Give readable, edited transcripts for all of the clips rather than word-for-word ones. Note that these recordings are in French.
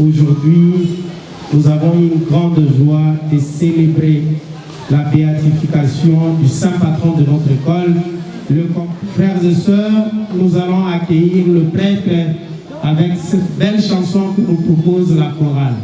Aujourd'hui, nous avons une grande joie de célébrer la béatification du saint patron de notre école. Frères et sœurs, nous allons accueillir le prêtre avec cette belle chanson que nous propose la chorale.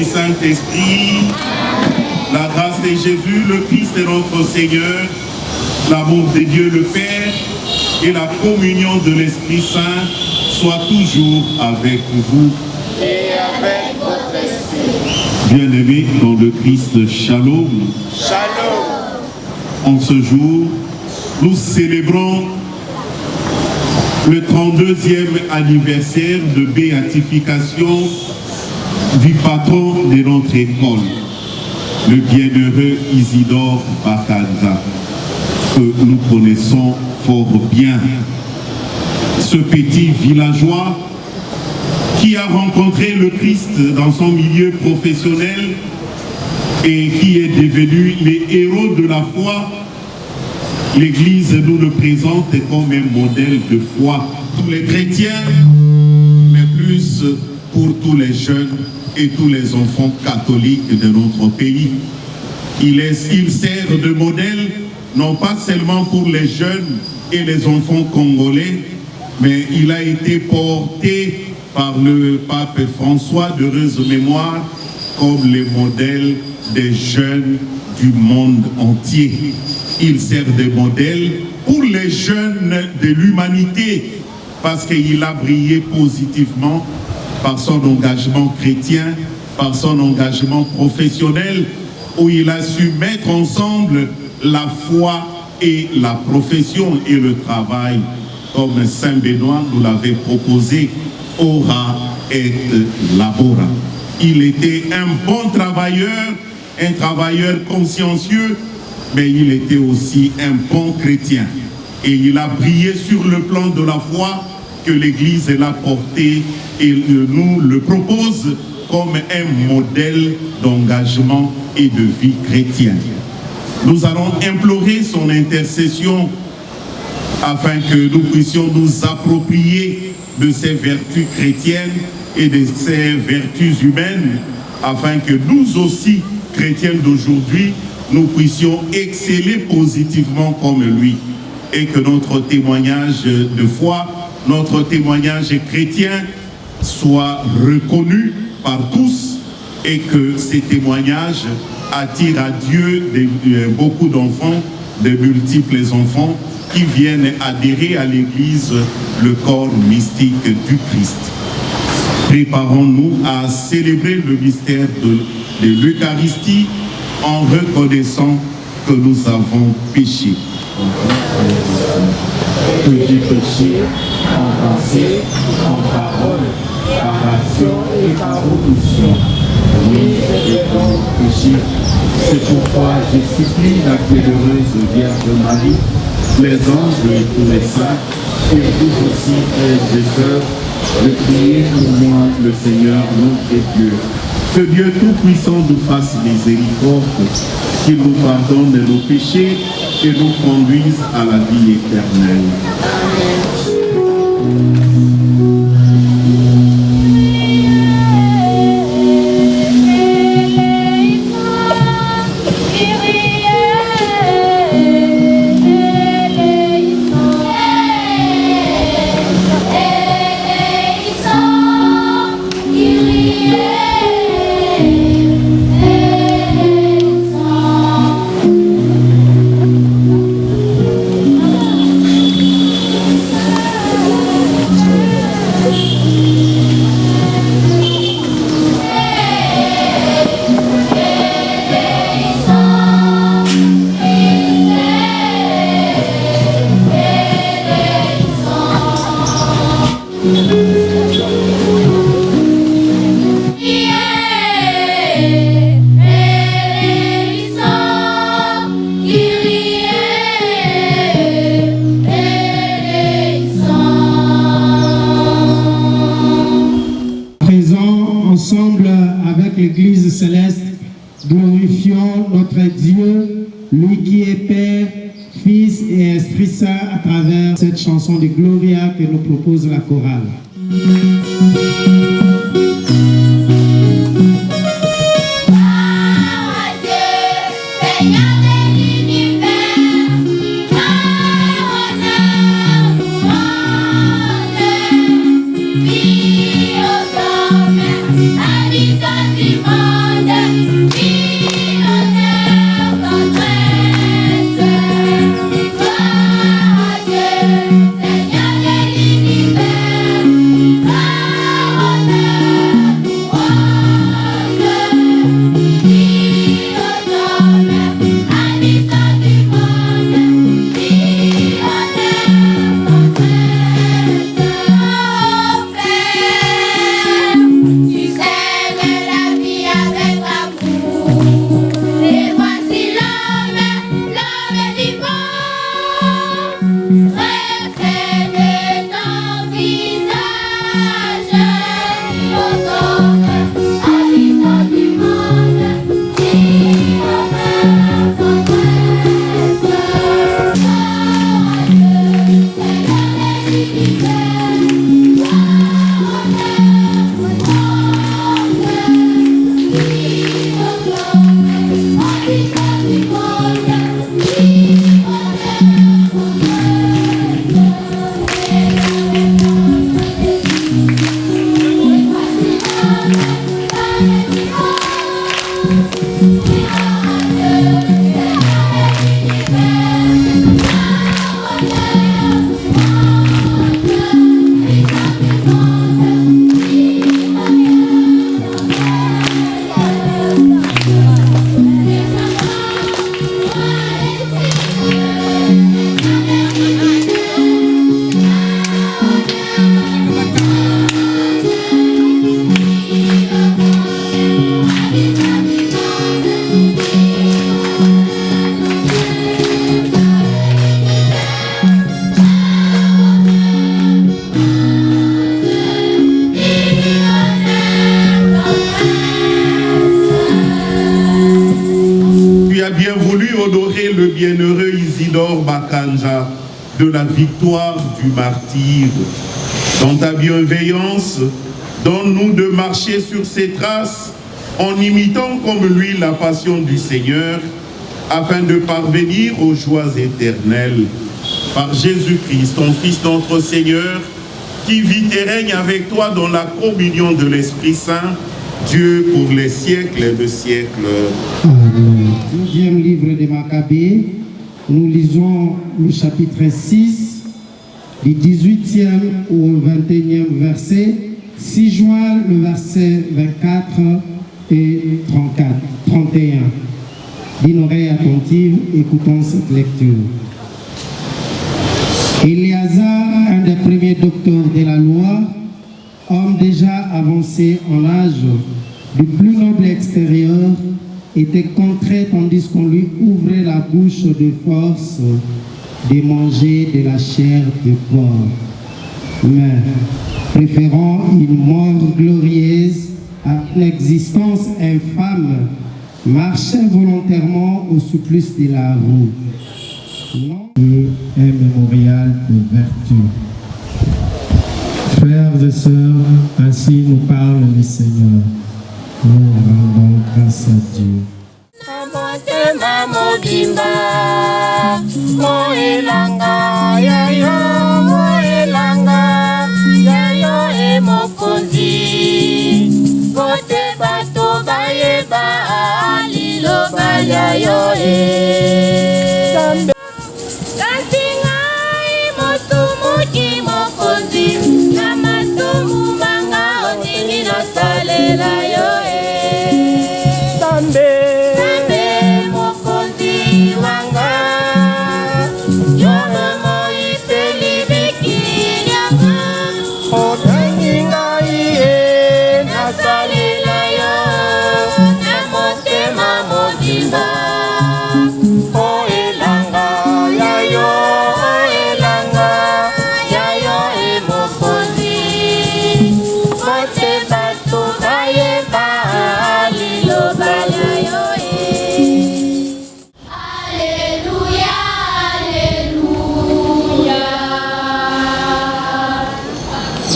Saint-Esprit, la grâce de Jésus, le Christ est notre Seigneur, l'amour de Dieu le Père et la communion de l'Esprit Saint soit toujours avec vous. Et avec votre esprit. Bien-aimés dans le Christ, Shalom. Shalom. En ce jour, nous célébrons le 32e anniversaire de béatification du patron de notre école, le bienheureux Isidore Bakanza, que nous connaissons fort bien. Ce petit villageois qui a rencontré le Christ dans son milieu professionnel et qui est devenu les héros de la foi. L'Église nous le présente comme un modèle de foi. Tous les chrétiens, mais plus pour tous les jeunes et tous les enfants catholiques de notre pays. Il sert de modèle, non pas seulement pour les jeunes et les enfants congolais, mais il a été porté par le pape François d'heureuse mémoire comme le modèle des jeunes du monde entier. Il sert de modèle pour les jeunes de l'humanité parce qu'il a brillé positivement par son engagement chrétien, par son engagement professionnel, où il a su mettre ensemble la foi et la profession et le travail, comme Saint Benoît nous l'avait proposé, ora et labora. Il était un bon travailleur, un travailleur consciencieux, mais il était aussi un bon chrétien. Et il a brillé sur le plan de la foi que l'Église l'a porté et nous le propose comme un modèle d'engagement et de vie chrétienne. Nous allons implorer son intercession afin que nous puissions nous approprier de ses vertus chrétiennes et de ses vertus humaines, afin que nous aussi, chrétiens d'aujourd'hui, nous puissions exceller positivement comme lui et que notre témoignage de foi, notre témoignage chrétien soit reconnu par tous et que ces témoignages attirent à Dieu beaucoup d'enfants, de multiples enfants qui viennent adhérer à l'Église, le corps mystique du Christ. Préparons-nous à célébrer le mystère de l'Eucharistie en reconnaissant que nous avons péché. Que j'ai péché en pensée, en parole, par action et par omission. Oui, j'ai donc péché. C'est pourquoi je supplie la bienheureuse Vierge Marie, les anges et tous les saints, et vous aussi, frères et sœurs, de prier pour moi, le Seigneur, notre Dieu. Que Dieu Tout-Puissant nous fasse miséricorde, qu'il nous pardonne nos péchés et nous conduise à la vie éternelle. Ensemble avec l'Église céleste, glorifions notre Dieu, lui qui est Père, Fils et Esprit Saint, à travers cette chanson de Gloria que nous propose la chorale. Le bienheureux Isidore Bakanja de la victoire du martyr. Dans ta bienveillance, donne-nous de marcher sur ses traces en imitant comme lui la passion du Seigneur afin de parvenir aux joies éternelles. Par Jésus-Christ, ton Fils notre Seigneur, qui vit et règne avec toi dans la communion de l'Esprit Saint, Dieu pour les siècles de siècles. Amen. 12e livre des Maccabées, nous lisons le chapitre 6, du 18e au 21e verset, 6 juin le verset 24 et 31. D'une oreille attentive, écoutons cette lecture. Éléazar, un des premiers docteurs de la loi, homme déjà avancé en âge, du plus noble extérieur, était contraint tandis qu'on lui ouvrait la bouche de force de manger de la chair de porc. Mais, préférant une mort glorieuse à une existence infâme, marchait volontairement au supplice de la roue. Non, un mémorial de vertu. Frères et sœurs, ainsi nous parle le Seigneur. Nous rendons grâce à Dieu.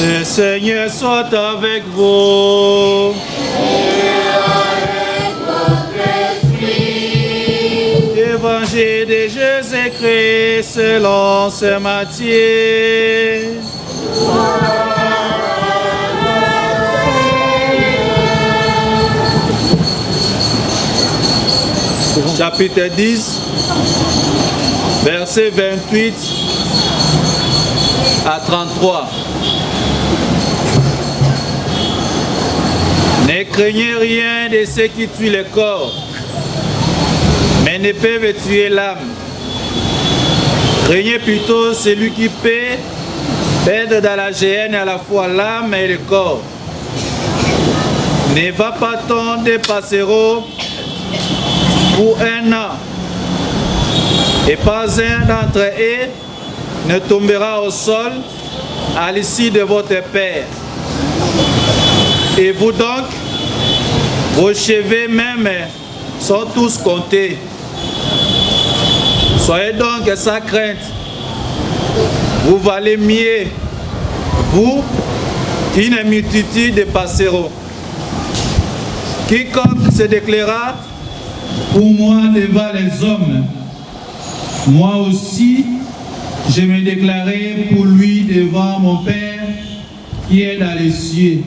Le Seigneur soit avec vous. Et avec votre esprit. Évangile de Jésus-Christ selon saint Matthieu. Chapitre 10, versets 28 à 33. Ne craignez rien de ceux qui tuent le corps, mais ne peuvent tuer l'âme. Craignez plutôt celui qui peut perdre dans la géhenne à la fois l'âme et le corps. Ne va pas tant des passereaux pour un an, et pas un d'entre eux ne tombera au sol à l'issue de votre Père. Et vous donc, vos cheveux même sont tous comptés. Soyez donc sans crainte. Vous valez mieux, vous, qu'une multitude de passereaux. Quiconque se déclara pour moi devant les hommes, moi aussi, je me déclarai pour lui devant mon Père qui est dans les cieux.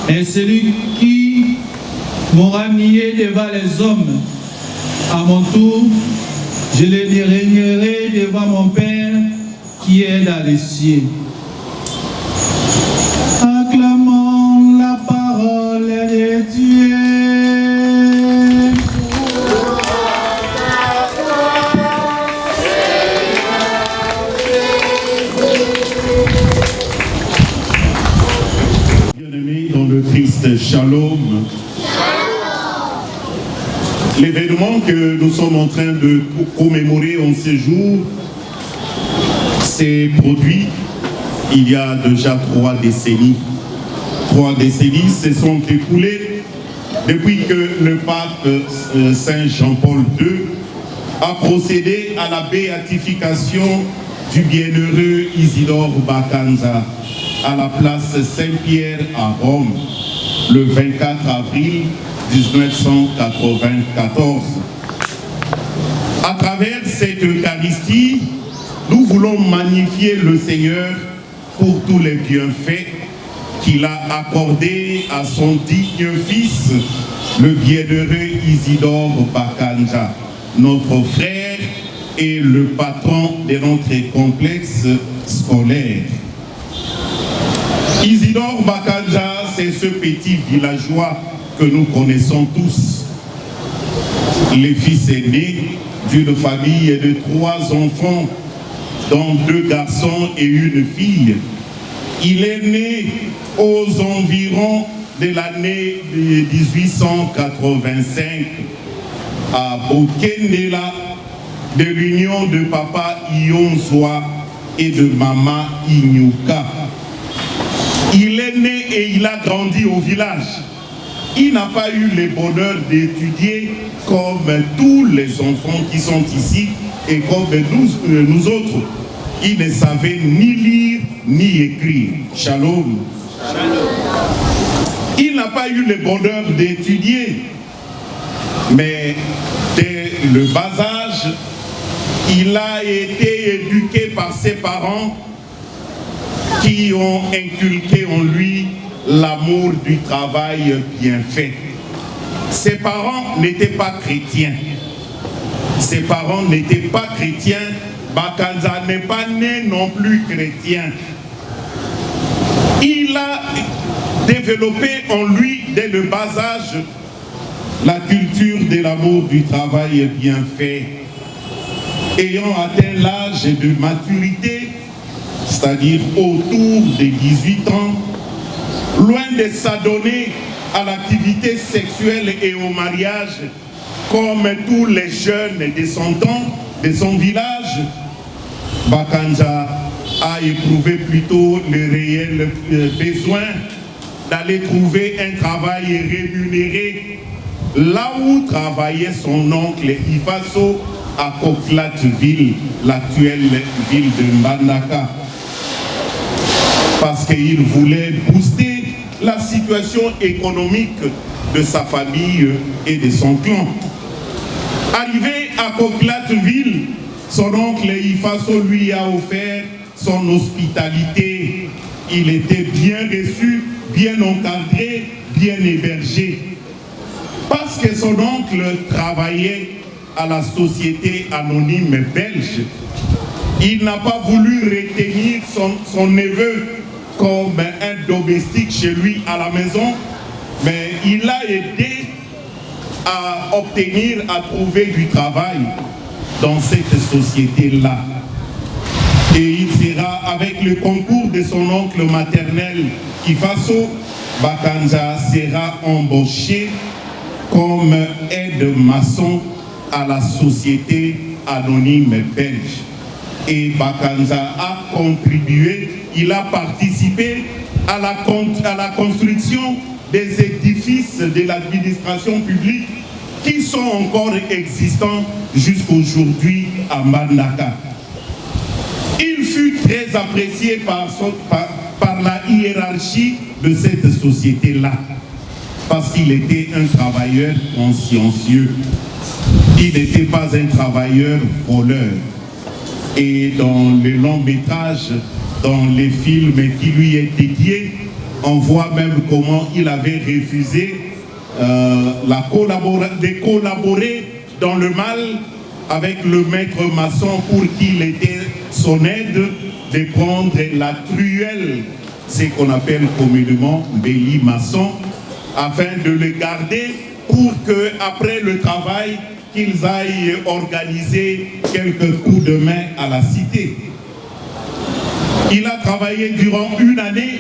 Et celui qui m'aura nié devant les hommes, à mon tour, je le régnerai devant mon Père qui est dans les cieux. Acclamons la parole de Dieu. Shalom. L'événement que nous sommes en train de commémorer en ce jour s'est produit il y a déjà 3 décennies. 3 décennies se sont écoulées depuis que le pape Saint Jean-Paul II a procédé à la béatification du bienheureux Isidore Bacanza à la place Saint-Pierre à Rome, le 24 avril 1994. À travers cette Eucharistie, nous voulons magnifier le Seigneur pour tous les bienfaits qu'il a accordés à son digne fils, le bienheureux Isidore Bacanza, notre frère et le patron de notre complexe scolaire. Isidore Bacanza, c'est ce petit villageois que nous connaissons tous. Le fils aîné d'une famille de 3 enfants, dont 2 garçons et une fille. Il est né aux environs de l'année 1885 à Bokendela, de l'union de papa Ionzoa et de maman Inyuka. Il est né et il a grandi au village. Il n'a pas eu le bonheur d'étudier comme tous les enfants qui sont ici et comme nous autres. Il ne savait ni lire ni écrire. Shalom. Il n'a pas eu le bonheur d'étudier, mais dès le bas âge, il a été éduqué par ses parents qui ont inculqué en lui l'amour du travail bien fait. Ses parents n'étaient pas chrétiens. Ses parents n'étaient pas chrétiens. Bakanza n'est pas né non plus chrétien. Il a développé en lui, dès le bas âge, la culture de l'amour du travail bien fait. Ayant atteint l'âge de maturité, c'est-à-dire autour de 18 ans, loin de s'adonner à l'activité sexuelle et au mariage, comme tous les jeunes de son temps, de son village, Bakanja a éprouvé plutôt le réel besoin d'aller trouver un travail rémunéré là où travaillait son oncle Ifaso à Koklatville, l'actuelle ville de Mbandaka. Parce qu'il voulait booster la situation économique de sa famille et de son clan. Arrivé à Koklatville, son oncle Ifaso lui a offert son hospitalité. Il était bien reçu, bien encadré, bien hébergé. Parce que son oncle travaillait à la société anonyme belge, il n'a pas voulu retenir son neveu comme un domestique chez lui à la maison, mais il l'a aidé à obtenir, à trouver du travail dans cette société-là. Et il sera, avec le concours de son oncle maternel, Ifaso, Bakanja sera embauché comme aide-maçon à la société anonyme belge. Et Bakanja a contribué, il a participé à la construction des édifices de l'administration publique qui sont encore existants jusqu'aujourd'hui à Mbandaka. Il fut très apprécié par la hiérarchie de cette société-là, parce qu'il était un travailleur consciencieux. Il n'était pas un travailleur voleur. Et dans le long métrage, dans les films qui lui est dédié, on voit même comment il avait refusé de collaborer dans le mal avec le maître maçon pour qu'il était son aide, de prendre la truelle, ce qu'on appelle communément Béli maçon, afin de le garder pour qu'après le travail, qu'ils aillent organiser quelques coups de main à la cité. Il a travaillé durant une année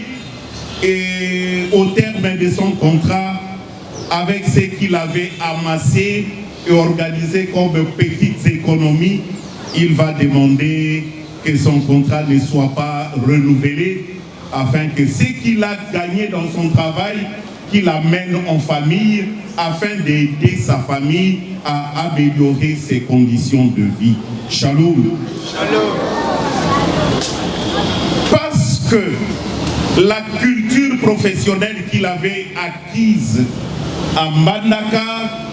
et au terme de son contrat, avec ce qu'il avait amassé et organisé comme petites économies, il va demander que son contrat ne soit pas renouvelé afin que ce qu'il a gagné dans son travail, qu'il amène en famille afin d'aider sa famille à améliorer ses conditions de vie. Shalom. Shalom. Parce que la culture professionnelle qu'il avait acquise à Mbandaka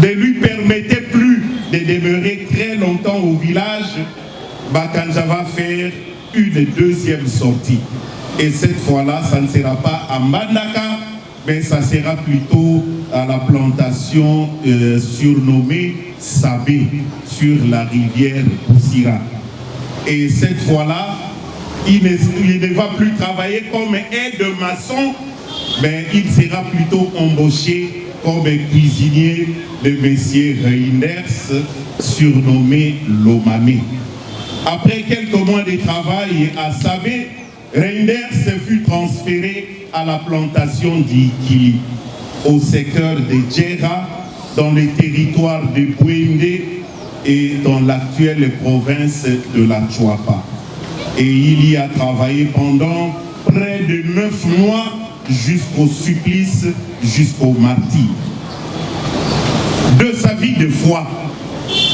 ne lui permettait plus de demeurer très longtemps au village, Bakanja va faire une deuxième sortie. Et cette fois-là, ça ne sera pas à Mbandaka, mais ça sera plutôt à la plantation surnommée Sabé, sur la rivière Poussira. Et cette fois-là, il ne va plus travailler comme aide-maçon, mais il sera plutôt embauché comme cuisinier de M. Reinders, surnommé Lomame. Après quelques mois de travail à Sabé, Reinders fut transféré à la plantation d'Ikili, au secteur de Djera, dans les territoires de Bouende et dans l'actuelle province de la Chuapa. Et il y a travaillé pendant près de 9 mois jusqu'au supplice, jusqu'au martyre. De sa vie de foi,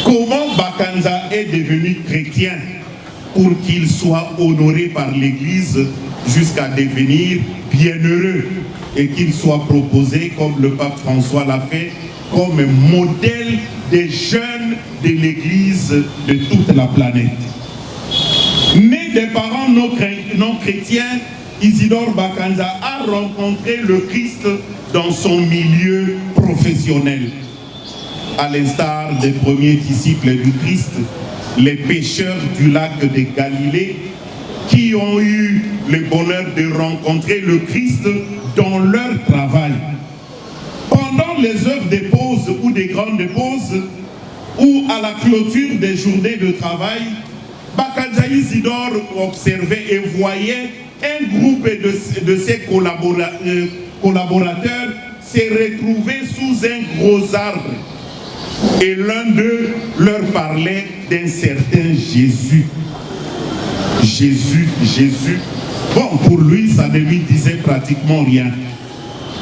comment Bakanza est devenu chrétien pour qu'il soit honoré par l'Église jusqu'à devenir bienheureux et qu'il soit proposé, comme le pape François l'a fait, comme modèle des jeunes de l'Église de toute la planète. Né des parents non chrétiens, Isidore Bakanza a rencontré le Christ dans son milieu professionnel. À l'instar des premiers disciples du Christ, les pêcheurs du lac de Galilée, qui ont eu le bonheur de rencontrer le Christ dans leur travail. Pendant les heures de pause ou des grandes pauses, ou à la clôture des journées de travail, Bakanza Isidore observait et voyait un groupe de ses collaborateurs se retrouver sous un gros arbre. Et l'un d'eux leur parlait d'un certain Jésus. Jésus. Bon, pour lui, ça ne lui disait pratiquement rien.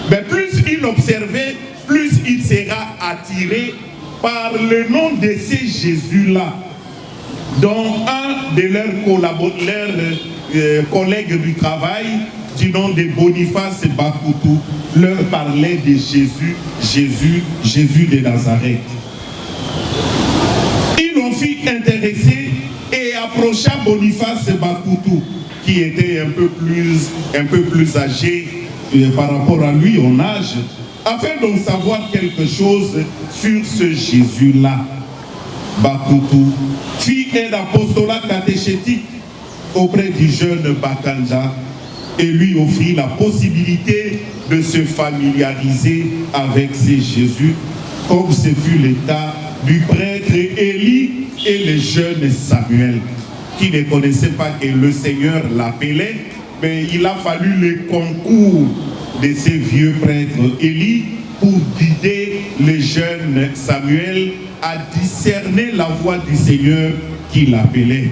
Mais plus il observait, plus il sera attiré par le nom de ces Jésus-là, dont un de leurs collègues du travail, du nom de Boniface Bakoutou, leur parlait de Jésus de Nazareth. Il en fit intéresser et approcha Boniface Bakoutou, qui était un peu plus âgé par rapport à lui en âge, afin d'en savoir quelque chose sur ce Jésus-là. Bakoutou fit un apostolat catéchétique auprès du jeune Bakanza et lui offrit la possibilité de se familiariser avec ce Jésus, comme ce fut l'état du prêtre Élie et le jeune Samuel, qui ne connaissait pas que le Seigneur l'appelait, mais il a fallu le concours de ces vieux prêtres Élie pour guider le jeune Samuel à discerner la voix du Seigneur qui l'appelait.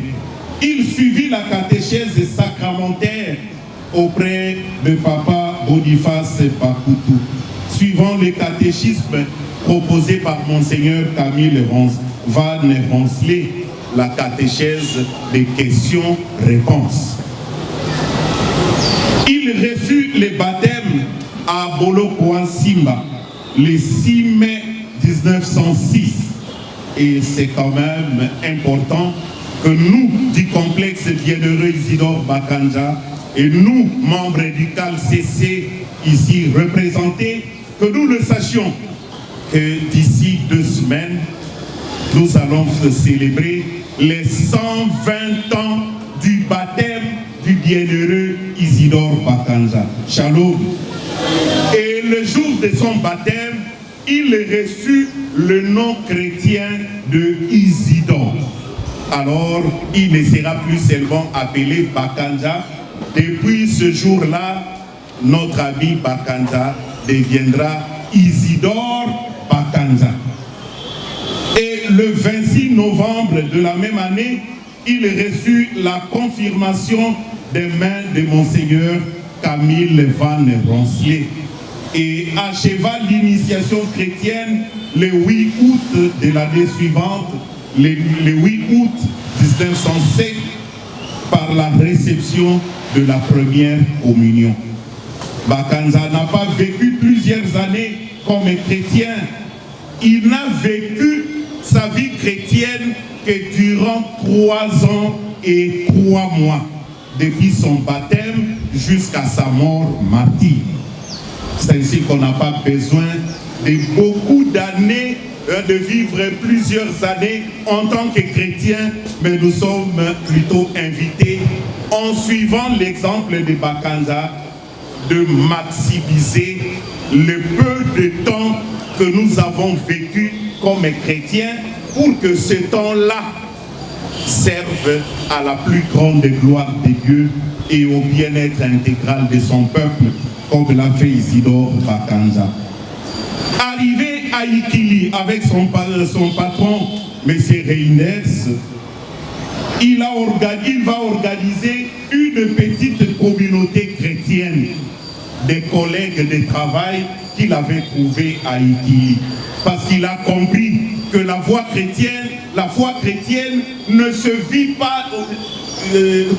Il suivit la catéchèse sacramentaire auprès de papa Boniface Bakoutou, suivant le catéchisme proposé par Monseigneur Camille Van Ronsley, la catéchèse des questions-réponses. Il reçut le baptême à Bolo Simba le 6 mai 1906. Et c'est quand même important que nous, du complexe bienheureux Isidore Bakanza, et nous, membres du CALCC ici représentés, que nous le sachions, que d'ici 2 semaines, nous allons célébrer les 120 ans du baptême du bienheureux Isidore Bakanza. Shalom. Et le jour de son baptême, il reçut le nom chrétien de Isidore. Alors, il ne sera plus seulement appelé Bakanza. Depuis ce jour-là, notre ami Bakanza deviendra Isidore Bakanza. Et le 26 novembre de la même année, il reçut la confirmation des mains de Monseigneur Camille Van Ronsley et acheva l'initiation chrétienne le 8 août de l'année suivante, le 8 août 1907, par la réception de la première communion. Bakanza n'a pas vécu plusieurs années comme chrétien. Il n'a vécu sa vie chrétienne que durant 3 ans et 3 mois, depuis son baptême jusqu'à sa mort martyre. C'est ainsi qu'on n'a pas besoin de beaucoup d'années, de vivre plusieurs années en tant que chrétien, mais nous sommes plutôt invités, en suivant l'exemple de Bakanza, de maximiser le peu de temps que nous avons vécu comme chrétiens pour que ce temps-là serve à la plus grande gloire de Dieu et au bien-être intégral de son peuple, comme l'a fait Isidore Bakanja. Arrivé à Ikili avec son patron, M. Reiners, il va organiser une petite communauté chrétienne des collègues de travail qu'il avait trouvés à Ikili. Parce qu'il a compris que la foi chrétienne ne se vit pas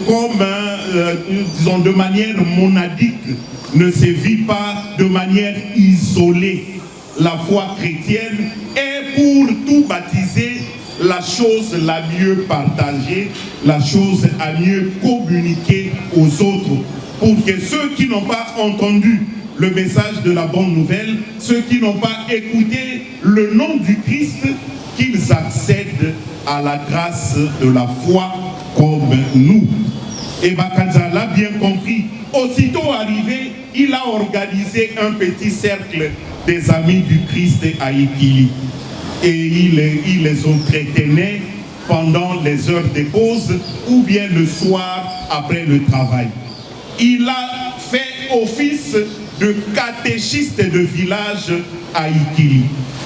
comme, disons, de manière monadique, ne se vit pas de manière isolée. La foi chrétienne est pour tout baptiser la chose la mieux partagée, la chose à mieux communiquer aux autres, pour que ceux qui n'ont pas entendu le message de la bonne nouvelle, ceux qui n'ont pas écouté le nom du Christ, qu'ils accèdent à la grâce de la foi comme nous. Et Bakanja l'a bien compris. Aussitôt arrivé, il a organisé un petit cercle des amis du Christ à Ikili. Et il les entretenait pendant les heures de pause ou bien le soir après le travail. Il a fait office de catéchiste de village à Ikili.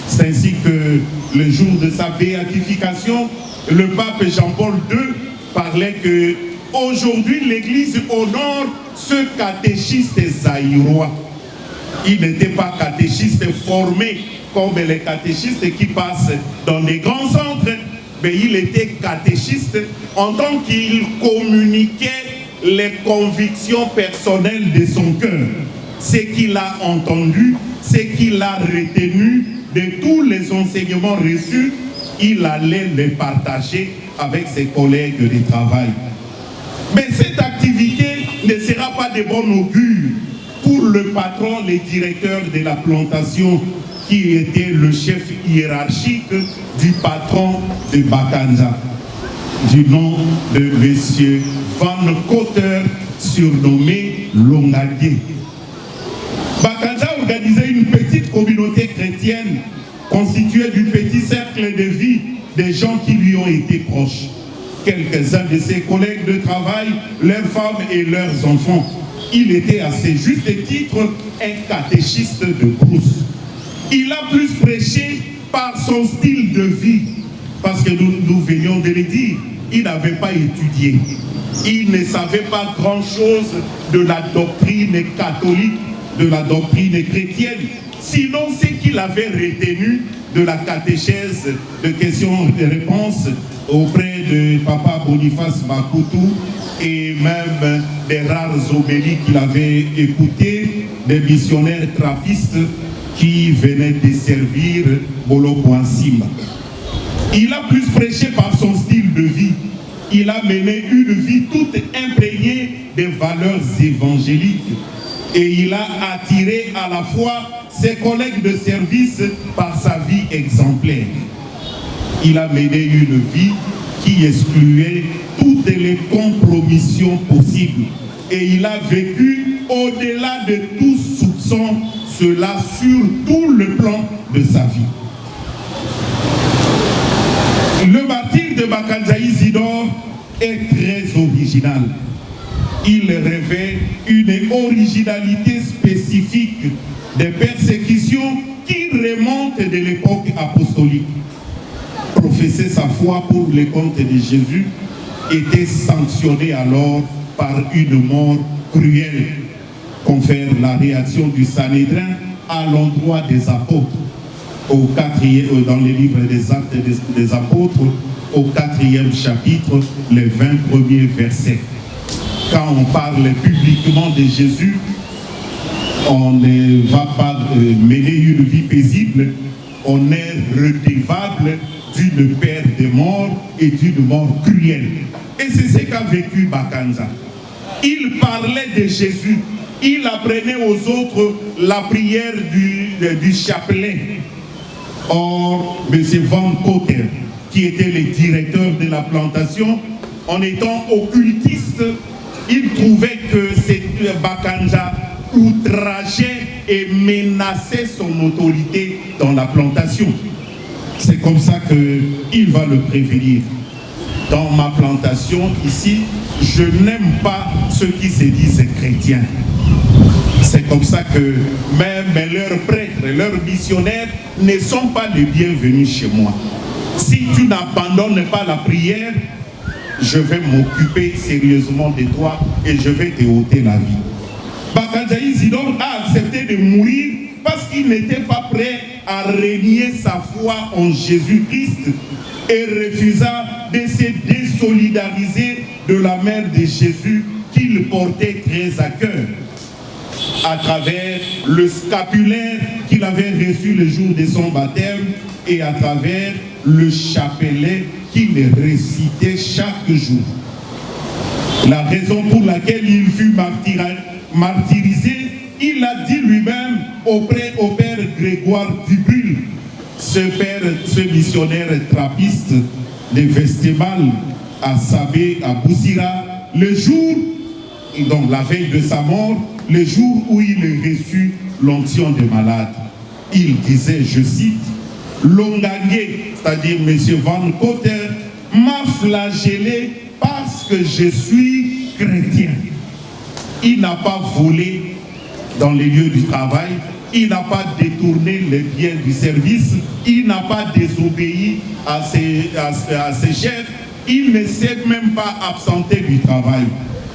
C'est ainsi que le jour de sa béatification, le pape Jean-Paul II parlait que aujourd'hui l'Église honore ce catéchiste zaïrois. Il n'était pas catéchiste formé comme les catéchistes qui passent dans les grands centres, mais il était catéchiste en tant qu'il communiquait les convictions personnelles de son cœur. Ce qu'il a entendu, ce qu'il a retenu de tous les enseignements reçus, il allait les partager avec ses collègues de travail. Mais cette activité ne sera pas de bon augure pour le patron, le directeur de la plantation, qui était le chef hiérarchique du patron de Bakanja, du nom de M. Van Cotter, surnommé Longadier. Bakanja organisait une petite communauté chrétienne constituée du petit cercle de vie des gens qui lui ont été proches. Quelques-uns de ses collègues de travail, leurs femmes et leurs enfants. Il était à ce juste titre un catéchiste de Brousse. Il a plus prêché par son style de vie, parce que nous venions de le dire, il n'avait pas étudié. Il ne savait pas grand-chose de la doctrine catholique, de la doctrine chrétienne. Sinon, ce qu'il avait retenu de la catéchèse de questions et réponses auprès de Papa Boniface Makutu et même des rares homélies qu'il avait écoutées, des missionnaires trappistes qui venaient desservir Bolo-Kouansima. Il a plus prêché par son style de vie. Il a mené une vie toute imprégnée des valeurs évangéliques. Et il a attiré à la fois ses collègues de service par sa vie exemplaire. Il a mené une vie qui excluait toutes les compromissions possibles. Et il a vécu au-delà de tout soupçon, cela sur tout le plan de sa vie. Le martyr de Bakanja Isidore est très original. Il revêt une originalité spécifique des persécutions qui remontent de l'époque apostolique. Professer sa foi pour les comptes de Jésus était sanctionné alors par une mort cruelle, confère la réaction du Sanhédrin à l'endroit des apôtres. Dans les livres des Actes des Apôtres, au 4e chapitre, les 20 premiers versets. Quand on parle publiquement de Jésus, on ne va pas mener une vie paisible, on est redevable d'une paire de morts et d'une mort cruelle. Et c'est ce qu'a vécu Bakanja. Il parlait de Jésus, il apprenait aux autres la prière du chapelet. Or, M. Van Cotter, qui était le directeur de la plantation, en étant occultiste, il trouvait que Bakanja outrageait et menaçait son autorité dans la plantation. C'est comme ça qu'il va le prévenir. Dans ma plantation, ici, je n'aime pas ceux qui se disent chrétiens. C'est comme ça que même leurs prêtres, leurs missionnaires ne sont pas les bienvenus chez moi. Si tu n'abandonnes pas la prière, je vais m'occuper sérieusement de toi et je vais te ôter la vie. Bakanja Isidore a accepté de mourir parce qu'il n'était pas prêt à renier sa foi en Jésus-Christ et refusa de se désolidariser de la mère de Jésus qu'il portait très à cœur, à travers le scapulaire qu'il avait reçu le jour de son baptême et à travers le chapelet qu'il récitait chaque jour. La raison pour laquelle il fut martyrisé, il l'a dit lui-même au père Grégoire Dubulle, ce missionnaire trappiste de Vestemal à Sabé, à Boussira, le jour, donc la veille de sa mort, le jour où il reçut l'onction des malades. Il disait, je cite, Longangé, c'est-à-dire M. Van Cotter, m'a flagellé parce que je suis chrétien. Il n'a pas volé dans les lieux du travail, il n'a pas détourné les biens du service, il n'a pas désobéi à ses chefs, il ne s'est même pas absenté du travail.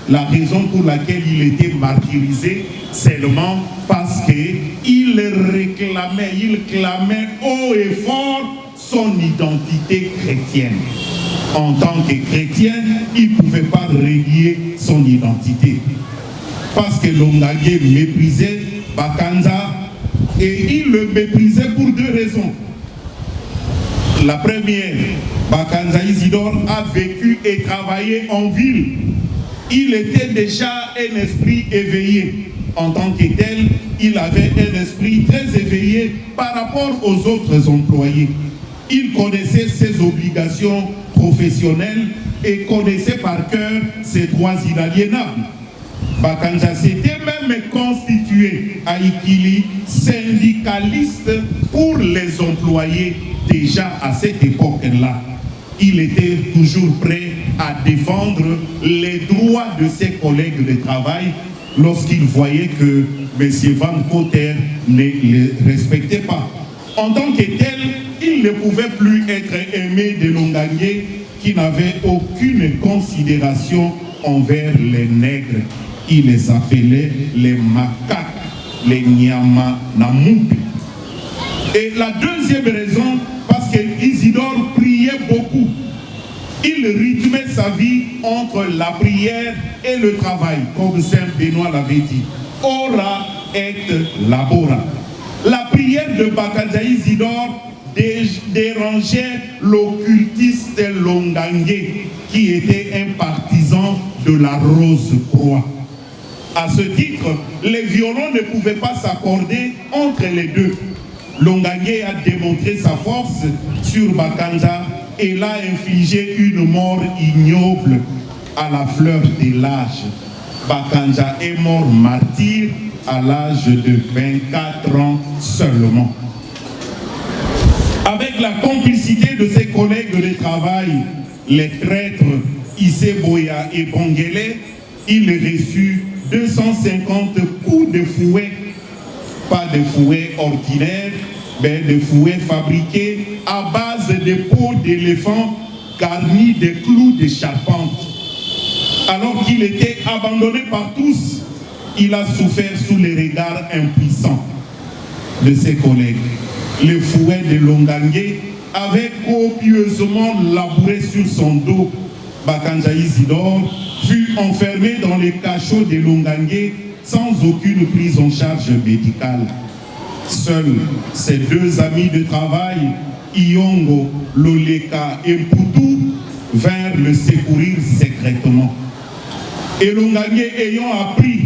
La raison pour laquelle il était martyrisé, seulement parce qu'il réclamait, il clamait haut et fort son identité chrétienne. En tant que chrétien, il ne pouvait pas renier son identité. Parce que Longangé méprisait Bakanja, et il le méprisait pour deux raisons. La première, Bakanja Isidore a vécu et travaillé en ville. Il était déjà un esprit éveillé. En tant que tel, il avait un esprit très éveillé par rapport aux autres employés. Il connaissait ses obligations professionnelles et connaissait par cœur ses droits inaliénables. Bakanja s'était même constitué à Ikili syndicaliste pour les employés déjà à cette époque-là. Il était toujours prêt à défendre les droits de ses collègues de travail lorsqu'il voyait que M. Van Cotter ne les respectait pas. En tant que tel, il ne pouvait plus être aimé de Longangé qui n'avait aucune considération envers les nègres. Il les appelait les macaques, les Nyama Namoupi. Et la deuxième raison, parce qu'Isidore priait beaucoup. Il rythmait sa vie entre la prière et le travail, comme Saint Benoît l'avait dit. Ora et labora. La prière de Bakanja Isidore dérangeait l'occultiste Longangé, qui était un partisan de la Rose-Croix. À ce titre, les violons ne pouvaient pas s'accorder entre les deux. Longangé a démontré sa force sur Bakanja et l'a infligé une mort ignoble à la fleur de l'âge. Bakanja est mort martyr à l'âge de 24 ans seulement. Avec la complicité de ses collègues de travail, les traîtres Isseboya et Bongele, il reçut 250 coups de fouet, pas de fouet ordinaire, mais de fouet fabriqués à base de peaux d'éléphant garnis de clous de charpente. Alors qu'il était abandonné par tous, il a souffert sous les regards impuissants de ses collègues. Le fouet de Longangé avait copieusement labouré sur son dos. Bakanja Isidore fut enfermé dans les cachots de Longangé sans aucune prise en charge médicale. Seuls ses deux amis de travail, Iongo, Loleka et Mpoutou, vinrent le secourir secrètement. Et Longangé ayant appris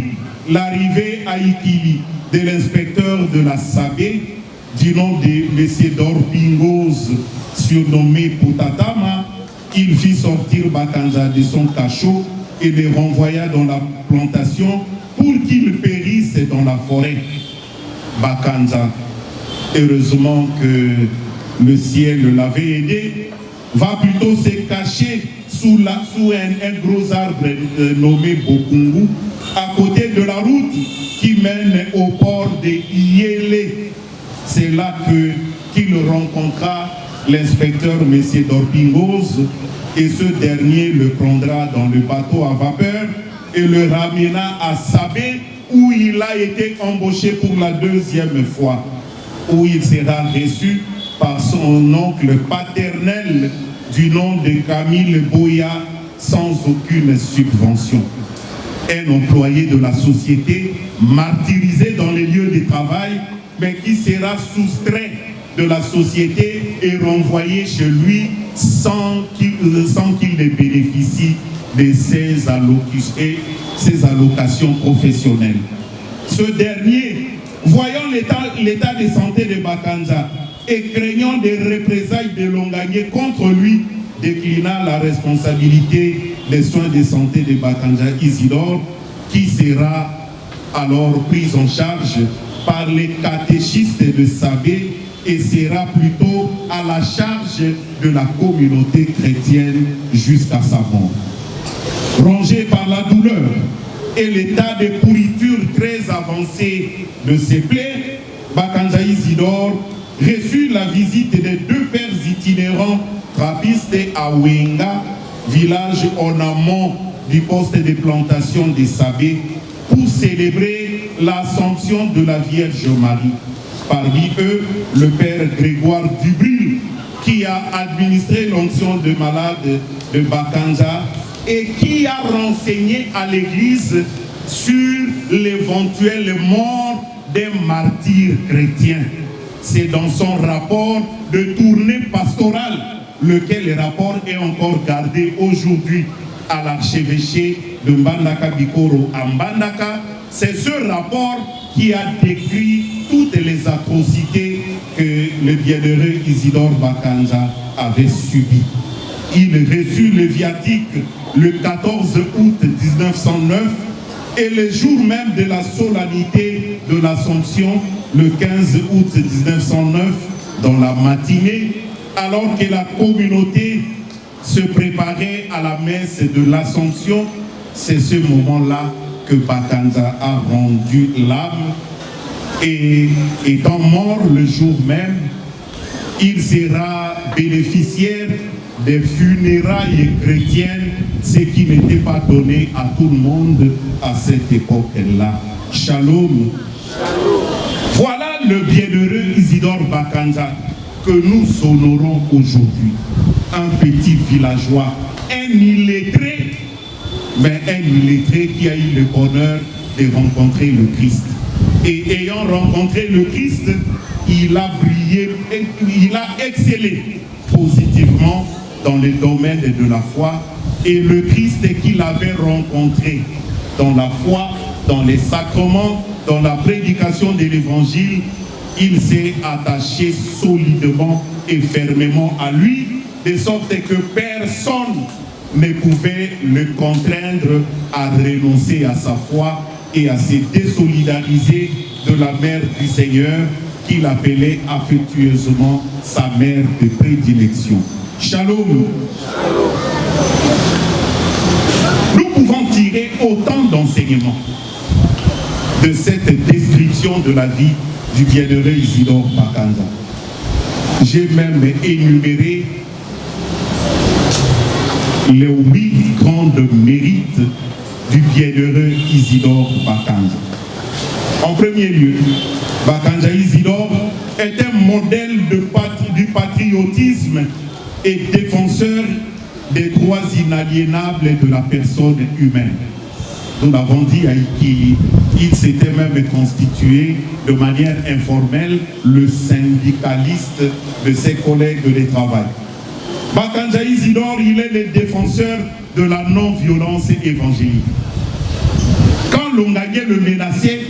l'arrivée à Ikili de l'inspecteur de la Sabé, du nom de M. Dorpingoz, surnommé Poutatama, il fit sortir Bakanja de son cachot et le renvoya dans la plantation pour qu'il périsse dans la forêt. Bakanja, heureusement que le ciel l'avait aidé, va plutôt se cacher sous un gros arbre nommé Bokungu, à côté de la route qui mène au port de Yélé. C'est là qu'il rencontra l'inspecteur M. Dorpingos, et ce dernier le prendra dans le bateau à vapeur et le ramena à Sabé, où il a été embauché pour la deuxième fois, où il sera reçu par son oncle paternel du nom de Camille Boya sans aucune subvention. Un employé de la société, martyrisé dans les lieux de travail, mais qui sera soustrait de la société et renvoyé chez lui sans qu'il ne bénéficie de ses allocations professionnelles. Ce dernier, voyant l'état de santé de Bakanja et craignant des représailles de Longagne contre lui, déclina la responsabilité des soins de santé de Bakanja Isidore, qui sera alors prise en charge par les catéchistes de Sabé et sera plutôt à la charge de la communauté chrétienne jusqu'à sa mort. Rongé par la douleur et l'état de pourriture très avancé de ses plaies, Bakanja Isidore reçut la visite des deux pères itinérants trappistes à Wenga, village en amont du poste de plantation de Sabé, pour célébrer l'Assomption de la Vierge Marie. Parmi eux, le père Grégoire Dubril, qui a administré l'onction de malade de Bakanja et qui a renseigné à l'Église sur l'éventuelle mort des martyrs chrétiens. C'est dans son rapport de tournée pastorale, lequel rapport est encore gardé aujourd'hui à l'archevêché de Mbandaka Bikoro à Mbandaka. C'est ce rapport qui a décrit toutes les atrocités que le bienheureux Isidore Bakanja avait subies. Il reçut le viatique le 14 août 1909 et le jour même de la solennité de l'Assomption, le 15 août 1909, dans la matinée, alors que la communauté se préparait à la messe de l'Assomption, c'est ce moment-là que Bakanja a rendu l'âme, et étant mort le jour même, il sera bénéficiaire des funérailles chrétiennes, ce qui n'était pas donné à tout le monde à cette époque-là. Shalom. Voilà le bienheureux Isidore Bakanja que nous honorons aujourd'hui. Un petit villageois, un illettré, mais un illettré qui a eu le bonheur de rencontrer le Christ. Et ayant rencontré le Christ, il a brillé, il a excellé positivement dans le domaine de la foi. Et le Christ qu'il avait rencontré dans la foi, dans les sacrements, dans la prédication de l'évangile, il s'est attaché solidement et fermement à lui, de sorte que personne ne pouvait le contraindre à renoncer à sa foi et à se désolidariser de la mère du Seigneur qu'il appelait affectueusement sa mère de prédilection. Shalom. Nous pouvons tirer autant d'enseignements de cette description de la vie du bienheureux Isidore Bakanja. J'ai même énuméré les 8 grandes mérites du bienheureux Isidore Bakanja. En premier lieu, Bakanja Isidore est un modèle du patriotisme et défenseur des droits inaliénables de la personne humaine. Nous l'avons dit qu'il s'était même constitué de manière informelle le syndicaliste de ses collègues de travail. Bakanja Isidore, il est le défenseur de la non-violence évangélique. Quand Longagne le menaçait,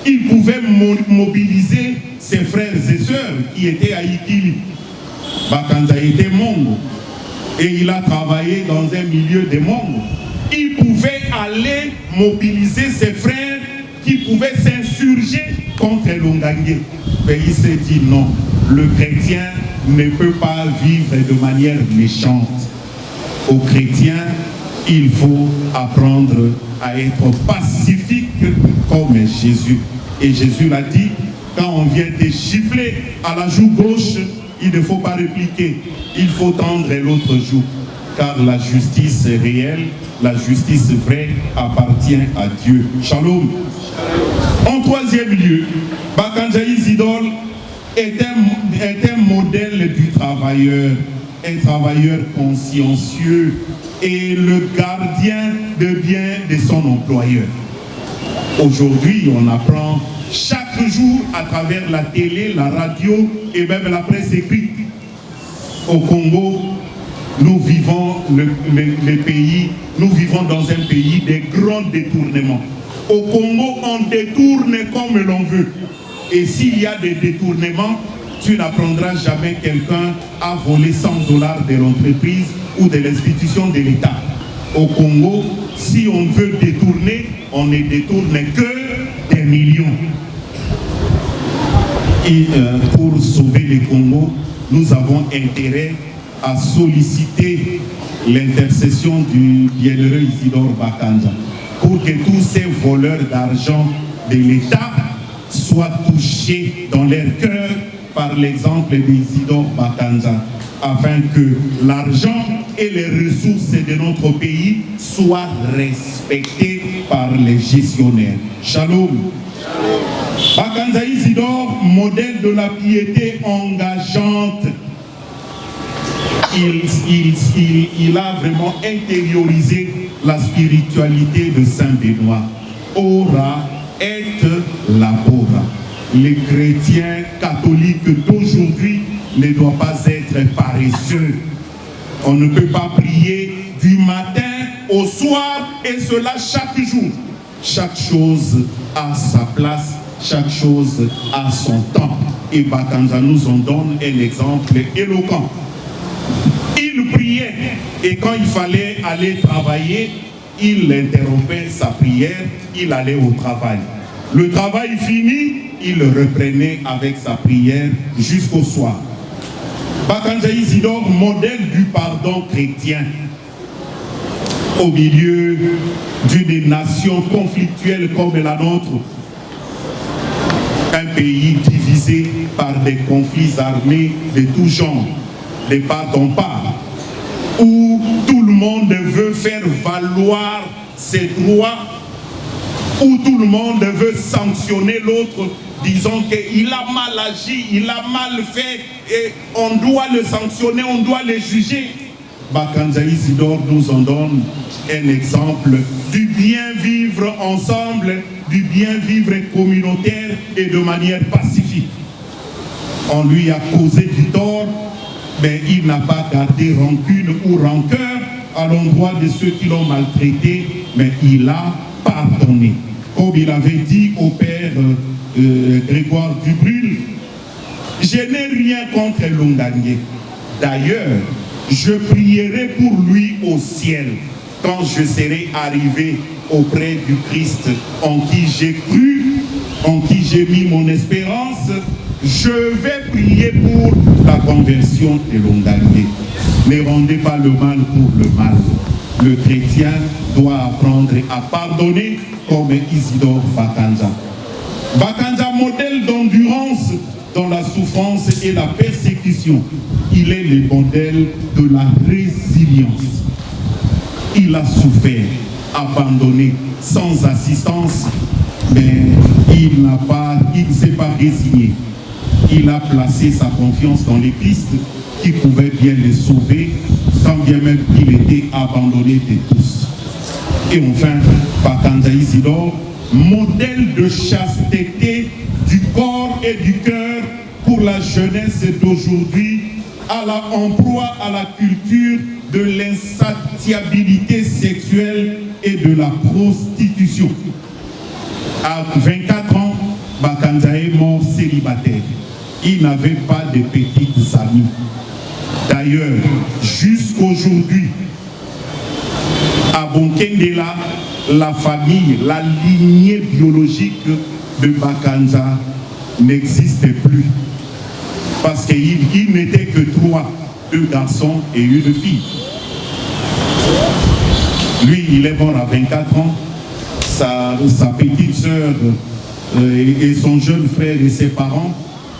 il pouvait mobiliser ses frères et sœurs qui étaient à Ikili. Bakanja était Mongo et il a travaillé dans un milieu de Mongo. Il pouvait aller mobiliser ses frères qui pouvaient s'insurger contre Longagne. Mais il s'est dit non, le chrétien ne peut pas vivre de manière méchante. Aux chrétiens, il faut apprendre à être pacifique comme Jésus. Et Jésus l'a dit, quand on vient te gifler à la joue gauche, il ne faut pas répliquer, il faut tendre l'autre joue. Car la justice réelle, la justice vraie appartient à Dieu. Shalom. En troisième lieu, Bakanja Isidore est un modèle du travailleur, un travailleur consciencieux et le gardien de bien de son employeur. Aujourd'hui, on apprend chaque jour à travers la télé, la radio et même la presse écrite. Au Congo, nous vivons nous vivons dans un pays de grands détournements. Au Congo, on détourne comme l'on veut. Et s'il y a des détournements, tu n'apprendras jamais quelqu'un à voler $100 de l'entreprise ou de l'institution de l'État. Au Congo, si on veut détourner, on ne détourne que des millions. Et pour sauver le Congo, nous avons intérêt à solliciter l'intercession du bienheureux Isidore Bakanja pour que tous ces voleurs d'argent de l'État soient touchés dans leur cœur par l'exemple d'Isidore Bakanja, afin que l'argent et les ressources de notre pays soient respectés par les gestionnaires. Shalom. Bakanja Isidore, modèle de la piété engageante, il a vraiment intériorisé la spiritualité de Saint Benoît. Ora et labora. Les chrétiens catholiques d'aujourd'hui ne doivent pas être paresseux. On ne peut pas prier du matin au soir et cela chaque jour. Chaque chose a sa place, chaque chose a son temps. Et Bakanja nous en donne un exemple éloquent. Il priait et quand il fallait aller travailler, il interrompait sa prière, il allait au travail. Le travail fini, il reprenait avec sa prière jusqu'au soir. Bakanja Isidore, modèle du pardon chrétien. Au milieu d'une nation conflictuelle comme la nôtre, un pays divisé par des conflits armés de tout genre, de part en part, où tout le monde veut faire valoir ses droits, où tout le monde veut sanctionner l'autre, disant qu'il a mal agi, il a mal fait, et on doit le sanctionner, on doit le juger. Bakanja Isidore nous en donne un exemple du bien vivre ensemble, du bien vivre communautaire et de manière pacifique. On lui a causé du tort, mais il n'a pas gardé rancune ou rancœur à l'endroit de ceux qui l'ont maltraité, mais il a pardonné. Comme il avait dit au père Grégoire Dubrul, je n'ai rien contre Lungangé. D'ailleurs, je prierai pour lui au ciel quand je serai arrivé auprès du Christ en qui j'ai cru, en qui j'ai mis mon espérance. Je vais prier pour la conversion de Lungangé. Ne rendez pas le mal pour le mal. Le chrétien doit apprendre à pardonner comme Isidore Bakanja. Bakanja, modèle d'endurance dans la souffrance et la persécution. Il est le modèle de la résilience. Il a souffert, abandonné, sans assistance, mais il ne s'est pas résigné. Il a placé sa confiance dans les pistes qui pouvaient bien le sauver, quand bien même qu'il était abandonné de tous. Et enfin, Bakanja Isidore, modèle de chasteté du corps et du cœur pour la jeunesse d'aujourd'hui, à l'emploi, à la culture de l'insatiabilité sexuelle et de la prostitution. À 24 ans, Bakanja est mort célibataire. Il n'avait pas de petites amies. D'ailleurs, jusqu'aujourd'hui, à Bonkendela, la famille, la lignée biologique de Bakanja n'existe plus. Parce qu'il n'était que 3, 2 garçons et une fille. Lui, il est mort à 24 ans. Sa petite sœur et son jeune frère et ses parents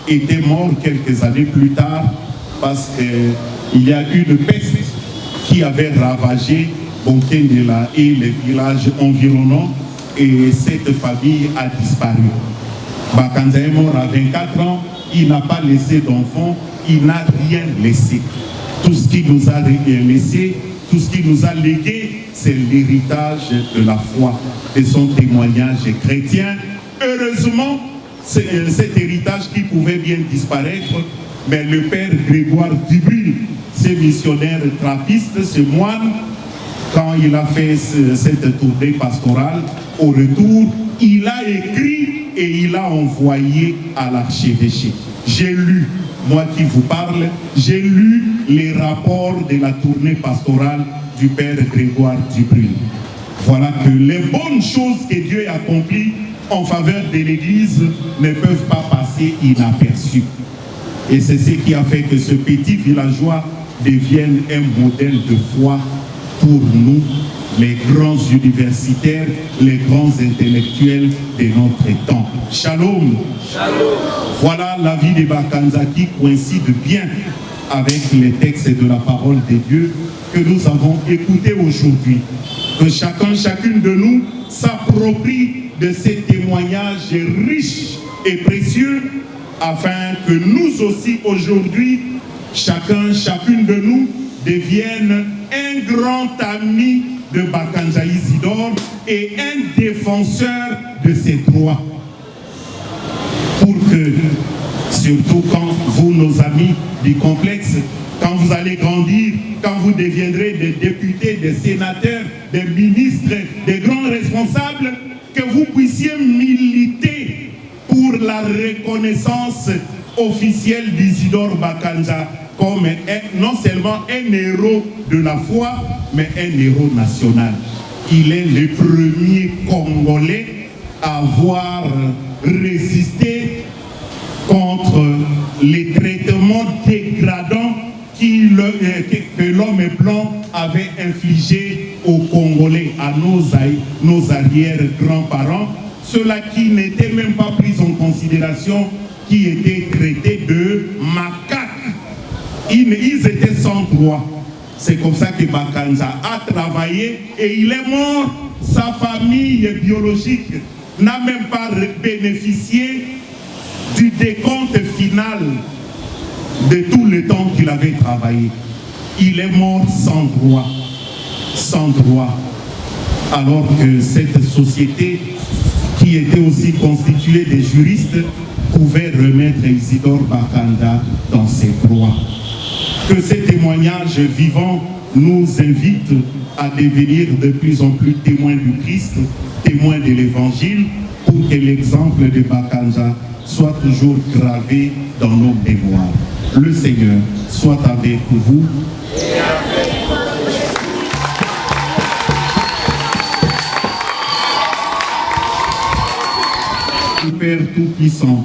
étaient morts quelques années plus tard parce qu'il y a eu une peste qui avait ravagé Bonkendela et les villages environnants et cette famille a disparu. Bakanza est mort à 24 ans, il n'a pas laissé d'enfants, il n'a rien laissé. Tout ce qu'il nous a laissé, tout ce qu'il nous a légué, c'est l'héritage de la foi et son témoignage chrétien. Heureusement, cet héritage qui pouvait bien disparaître, mais le père Grégoire Dubril, ce missionnaire trappiste, ce moine, quand il a fait cette tournée pastorale, au retour, il a écrit et il a envoyé à l'archevêché. J'ai lu, moi qui vous parle, j'ai lu les rapports de la tournée pastorale du père Grégoire Dubril. Voilà que les bonnes choses que Dieu a accomplies en faveur de l'Église ne peuvent pas passer inaperçues. Et c'est ce qui a fait que ce petit villageois devienne un modèle de foi pour nous, les grands universitaires, les grands intellectuels de notre temps. Shalom. Shalom. Voilà la vie de Bakanza qui coïncide bien avec les textes de la parole de Dieu que nous avons écoutés aujourd'hui. Que chacune de nous s'approprie de ces témoignages riches et précieux afin que nous aussi aujourd'hui, chacune de nous devienne un grand ami de Bakanza Isidore et un défenseur de ses droits. Pour que, surtout quand vous, nos amis du complexe, quand vous allez grandir, quand vous deviendrez des députés, des sénateurs, des ministres, des grands responsables, que vous puissiez militer pour la reconnaissance officielle d'Isidore Bakanza comme non seulement un héros de la foi, mais un héros national. Il est le premier Congolais à avoir résisté contre les traitements dégradants que l'homme blanc avait infligé aux Congolais, à nos arrière-grands-parents, ceux-là qui n'étaient même pas pris en considération, qui étaient traités de macaques. Ils étaient sans droit. C'est comme ça que Bakanza a travaillé et il est mort. Sa famille biologique n'a même pas bénéficié du décompte final de tout le temps qu'il avait travaillé. Il est mort sans droit. Sans droit. Alors que cette société, qui était aussi constituée de juristes, pouvait remettre Isidore Bakanza dans ses droits. Que ces témoignages vivants nous invitent à devenir de plus en plus témoins du Christ, témoins de l'Évangile, pour que l'exemple de Bakanza soit toujours gravé dans nos mémoires. Le Seigneur soit avec vous. Père Tout-Puissant,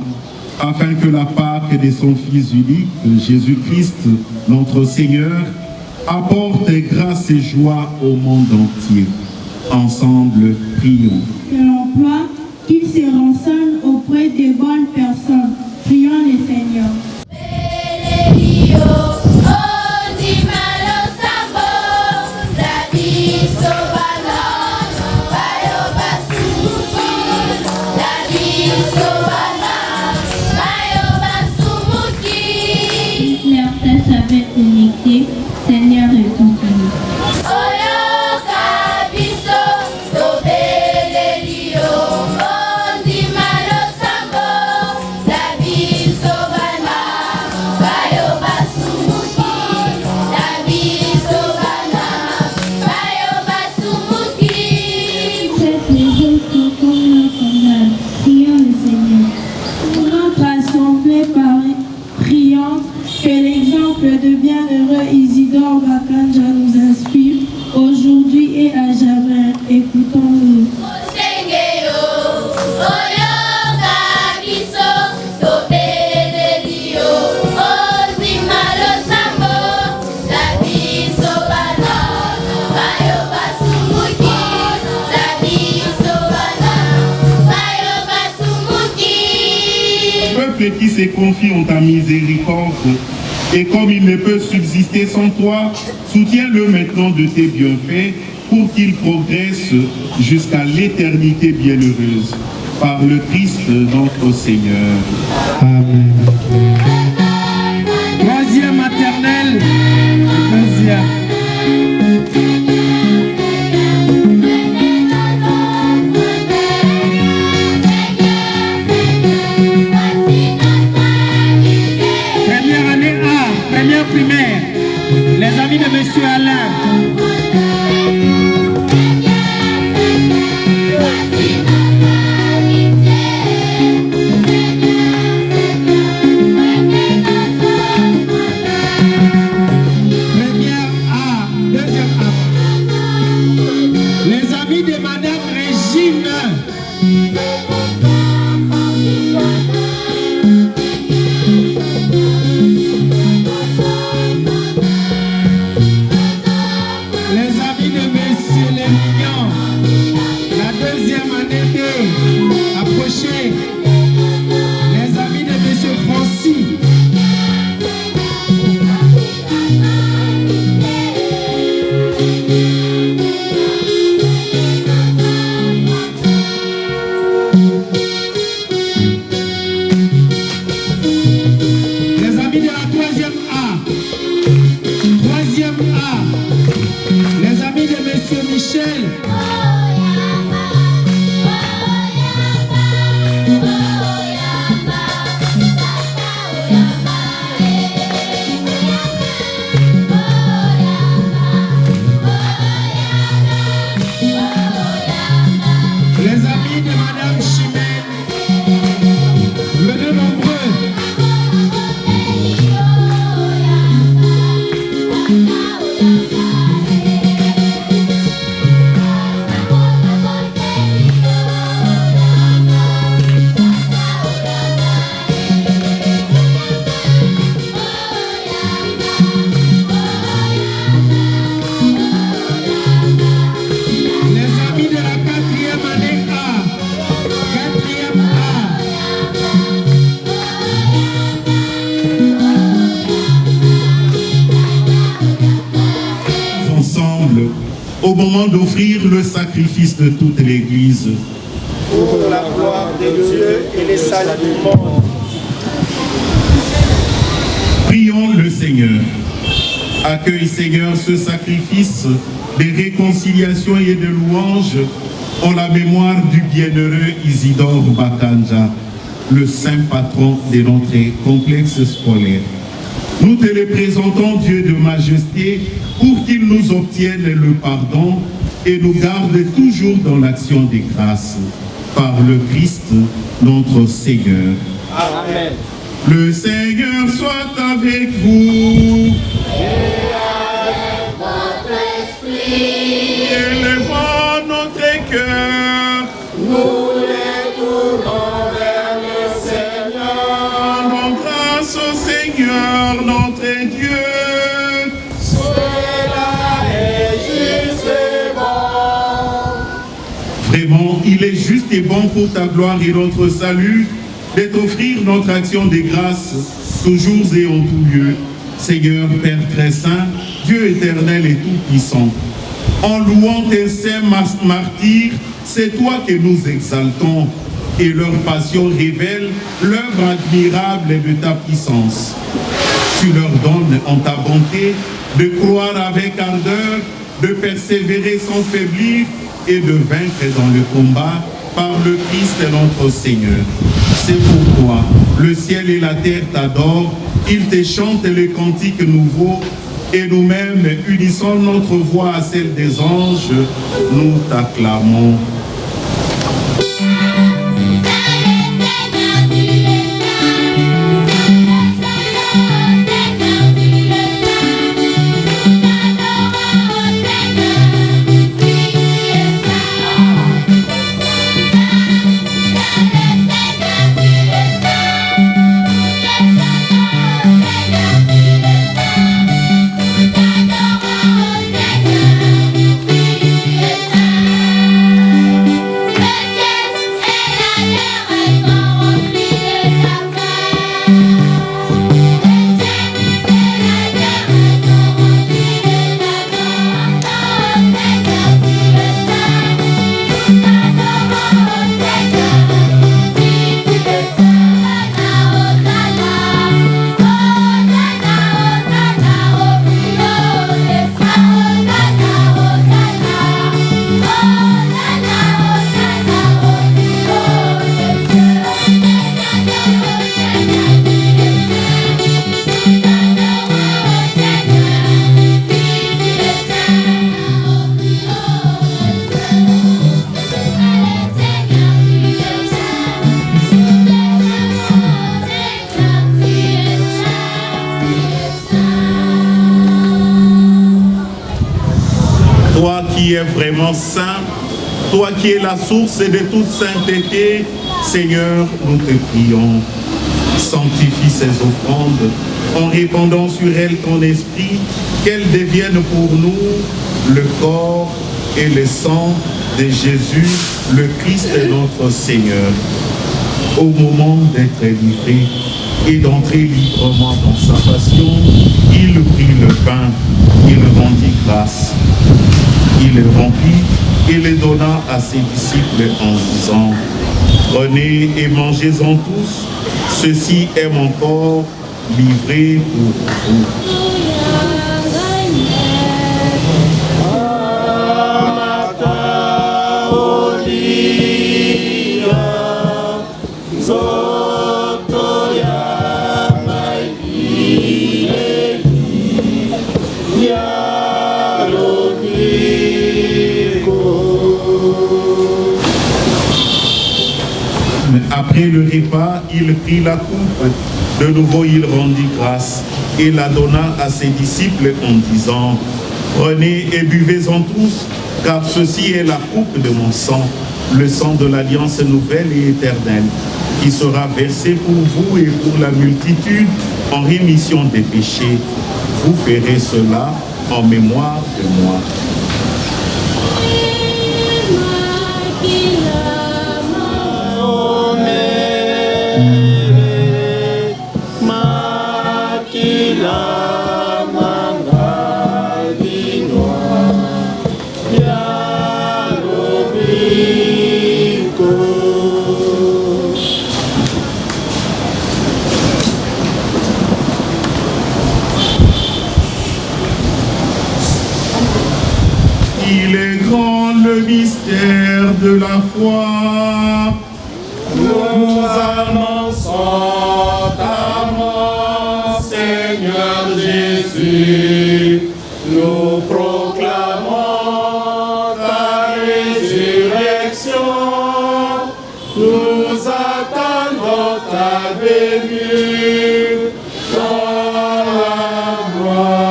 afin que la Pâque de son Fils unique, Jésus-Christ, notre Seigneur, apporte grâce et joie au monde entier. Ensemble, prions. Que l'emploi, qu'il se renseigne auprès des bonnes personnes. Prions le Seigneur. Connecté, Seigneur est tout béni. Cette maison comme nationale, prions le Seigneur. Notre assemblée priante, que l'exemple de bienheureux Isidore Bakanza nous inspire aujourd'hui et à jamais. Écoutons-le. Bye. ceux qui se confient en ta miséricorde. Et comme il ne peut subsister sans toi, soutiens-le maintenant de tes bienfaits pour qu'il progresse jusqu'à l'éternité bienheureuse. Par le Christ notre Seigneur. Amen. Troisième maternelle, deuxième. Première année A, première primaire, les amis de Monsieur Alain. Au moment d'offrir le sacrifice de toute l'Église. Pour la gloire de Dieu et le salut du monde. Prions le Seigneur. Accueille, Seigneur, ce sacrifice de réconciliation et de louange en la mémoire du bienheureux Isidore Bakanja, le saint patron de notre complexe scolaire. Nous te le présentons, Dieu de majesté, pour qu'il nous obtienne le pardon et nous garde toujours dans l'action des grâces. Par le Christ, notre Seigneur. Amen. Le Seigneur soit avec vous. Et avec votre esprit. Élevons notre cœur. Nous les tournons vers le Seigneur. Rendons grâce au Seigneur, notre Dieu. Vraiment, il est juste et bon pour ta gloire et notre salut de t'offrir notre action de grâce toujours et en tout lieu. Seigneur, Père très saint, Dieu éternel et tout-puissant, en louant tes saints martyrs, c'est toi que nous exaltons et leur passion révèle l'œuvre admirable de ta puissance. Tu leur donnes en ta bonté de croire avec ardeur, de persévérer sans faiblir et de vaincre dans le combat par le Christ notre Seigneur. C'est pourquoi le ciel et la terre t'adorent, ils te chantent les cantiques nouveaux et nous-mêmes, unissant notre voix à celle des anges, nous t'acclamons. toi qui es vraiment saint, toi qui es la source de toute sainteté, Seigneur, nous te prions. Sanctifie ces offrandes en répandant sur elles ton esprit, qu'elles deviennent pour nous le corps et le sang de Jésus, le Christ notre Seigneur. Au moment d'être livré et d'entrer librement dans sa passion, il prit le pain, il rendit grâce, il le rompit et le donna à ses disciples en disant: prenez et mangez-en tous, ceci est mon corps livré pour vous. Après le repas, il prit la coupe. De nouveau, il rendit grâce et la donna à ses disciples en disant: prenez et buvez-en tous, car ceci est la coupe de mon sang, le sang de l'alliance nouvelle et éternelle, qui sera versé pour vous et pour la multitude en rémission des péchés. Vous ferez cela en mémoire de moi. Il est grand le mystère de la foi. Nous annonçons ta mort, Seigneur Jésus. Nous proclamons ta résurrection. Nous attendons ta venue dans la gloire.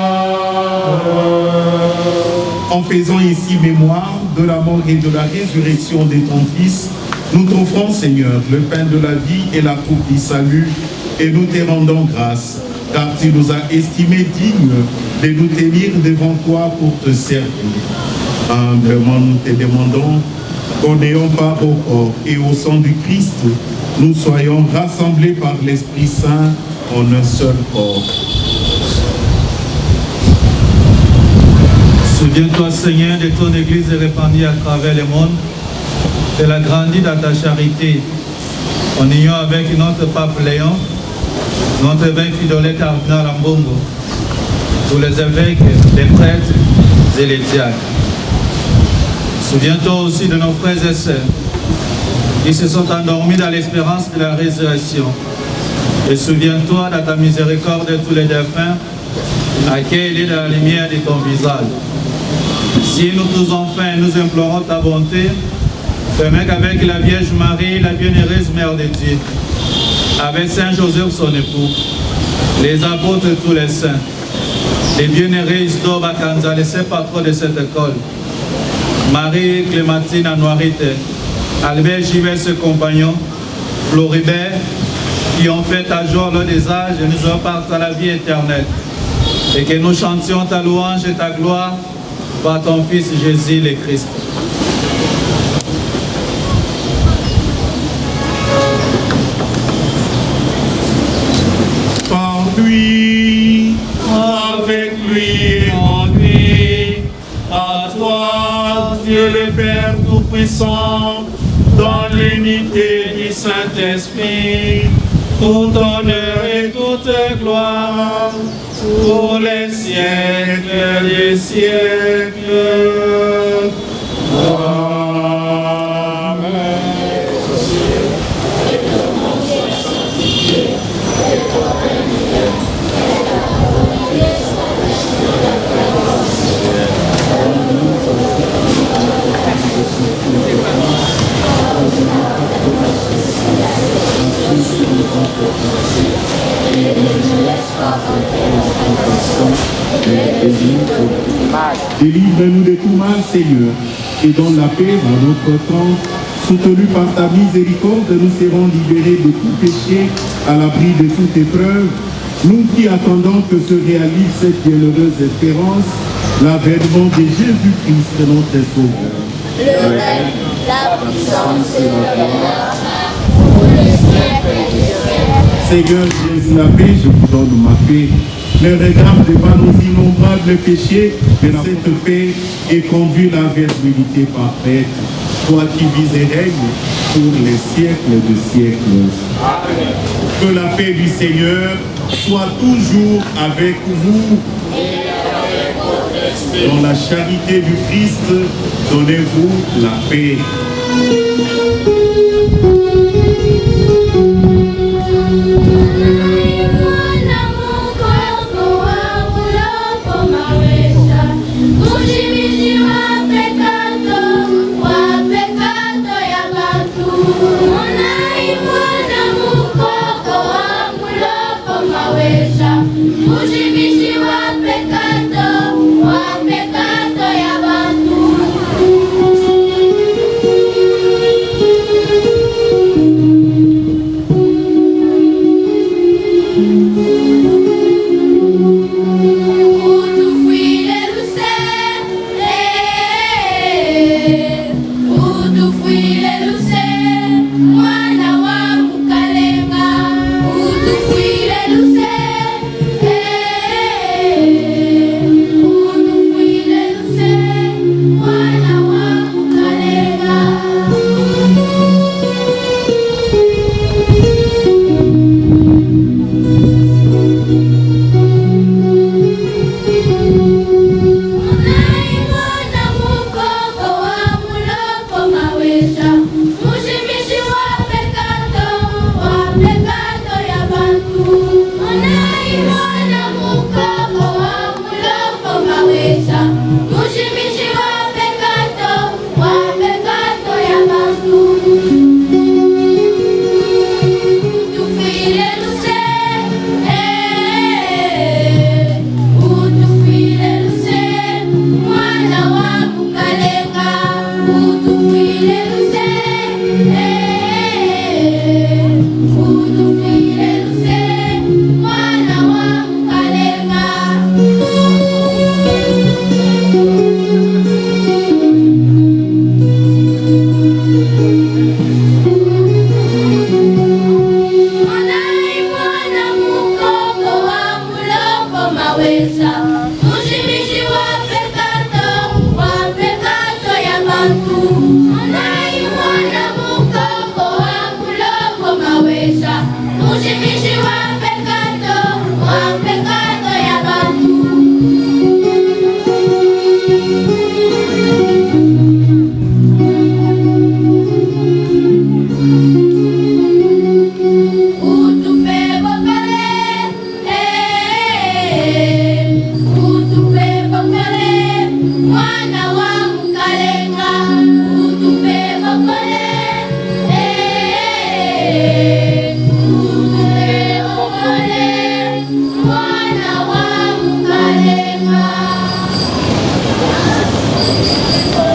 En faisant ici mémoire de la mort et de la résurrection de ton Fils, nous t'offrons, Seigneur, le pain de la vie et la coupe du salut, et nous te rendons grâce, car tu nous as estimés dignes de nous tenir devant toi pour te servir. Humblement, nous te demandons qu'en n'ayant pas au corps et au sang du Christ, nous soyons rassemblés par l'Esprit Saint en un seul corps. Souviens-toi, Seigneur, de ton Église répandue à travers le monde. Elle a grandi dans ta charité, en union avec notre pape Léon, notre évêque Fidolé Cardinal Ambongo, tous les évêques, les prêtres et les diacres. Souviens-toi aussi de nos frères et sœurs qui se sont endormis dans l'espérance de la résurrection. Et souviens-toi de ta miséricorde de tous les défunts, accueille-les dans la lumière de ton visage. Si nous tous enfin nous implorons ta bonté, permets qu'avec la Vierge Marie, la bienheureuse Mère de Dieu, avec Saint Joseph son époux, les apôtres et tous les saints, les bienheureux Isidore Bakanza, les saints patrons de cette école, Marie Clémentine Anoirite, Albert Givert, ses compagnons, Floribert, qui ont fait ta joie lors des âges et nous repartent à la vie éternelle. Et que nous chantions ta louange et ta gloire par ton Fils Jésus le Christ. Par lui, avec lui et en lui, à toi, Dieu le Père Tout-Puissant, dans l'unité du Saint-Esprit, tout honneur et toute gloire, pour les siècles des siècles. Amen. Mal. Délivre-nous de tout mal, Seigneur, et donne la paix dans notre temps. Soutenus par ta miséricorde, nous serons libérés de tout péché, à l'abri de toute épreuve. Nous qui attendons que se réalise cette bienheureuse espérance, l'avènement de Jésus-Christ, notre Sauveur. Le règne, la puissance et le gloire, pour les siècles des siècles. Seigneur Jésus, la paix, je vous donne ma paix. Ne regarde pas nos innombrables péchés, mais cette paix et conduit la vérité parfaite. Toi qui vis et règnes pour les siècles de siècles. Amen. Que la paix du Seigneur soit toujours avec vous. Et avec votre esprit. Dans la charité du Christ, donnez-vous la paix.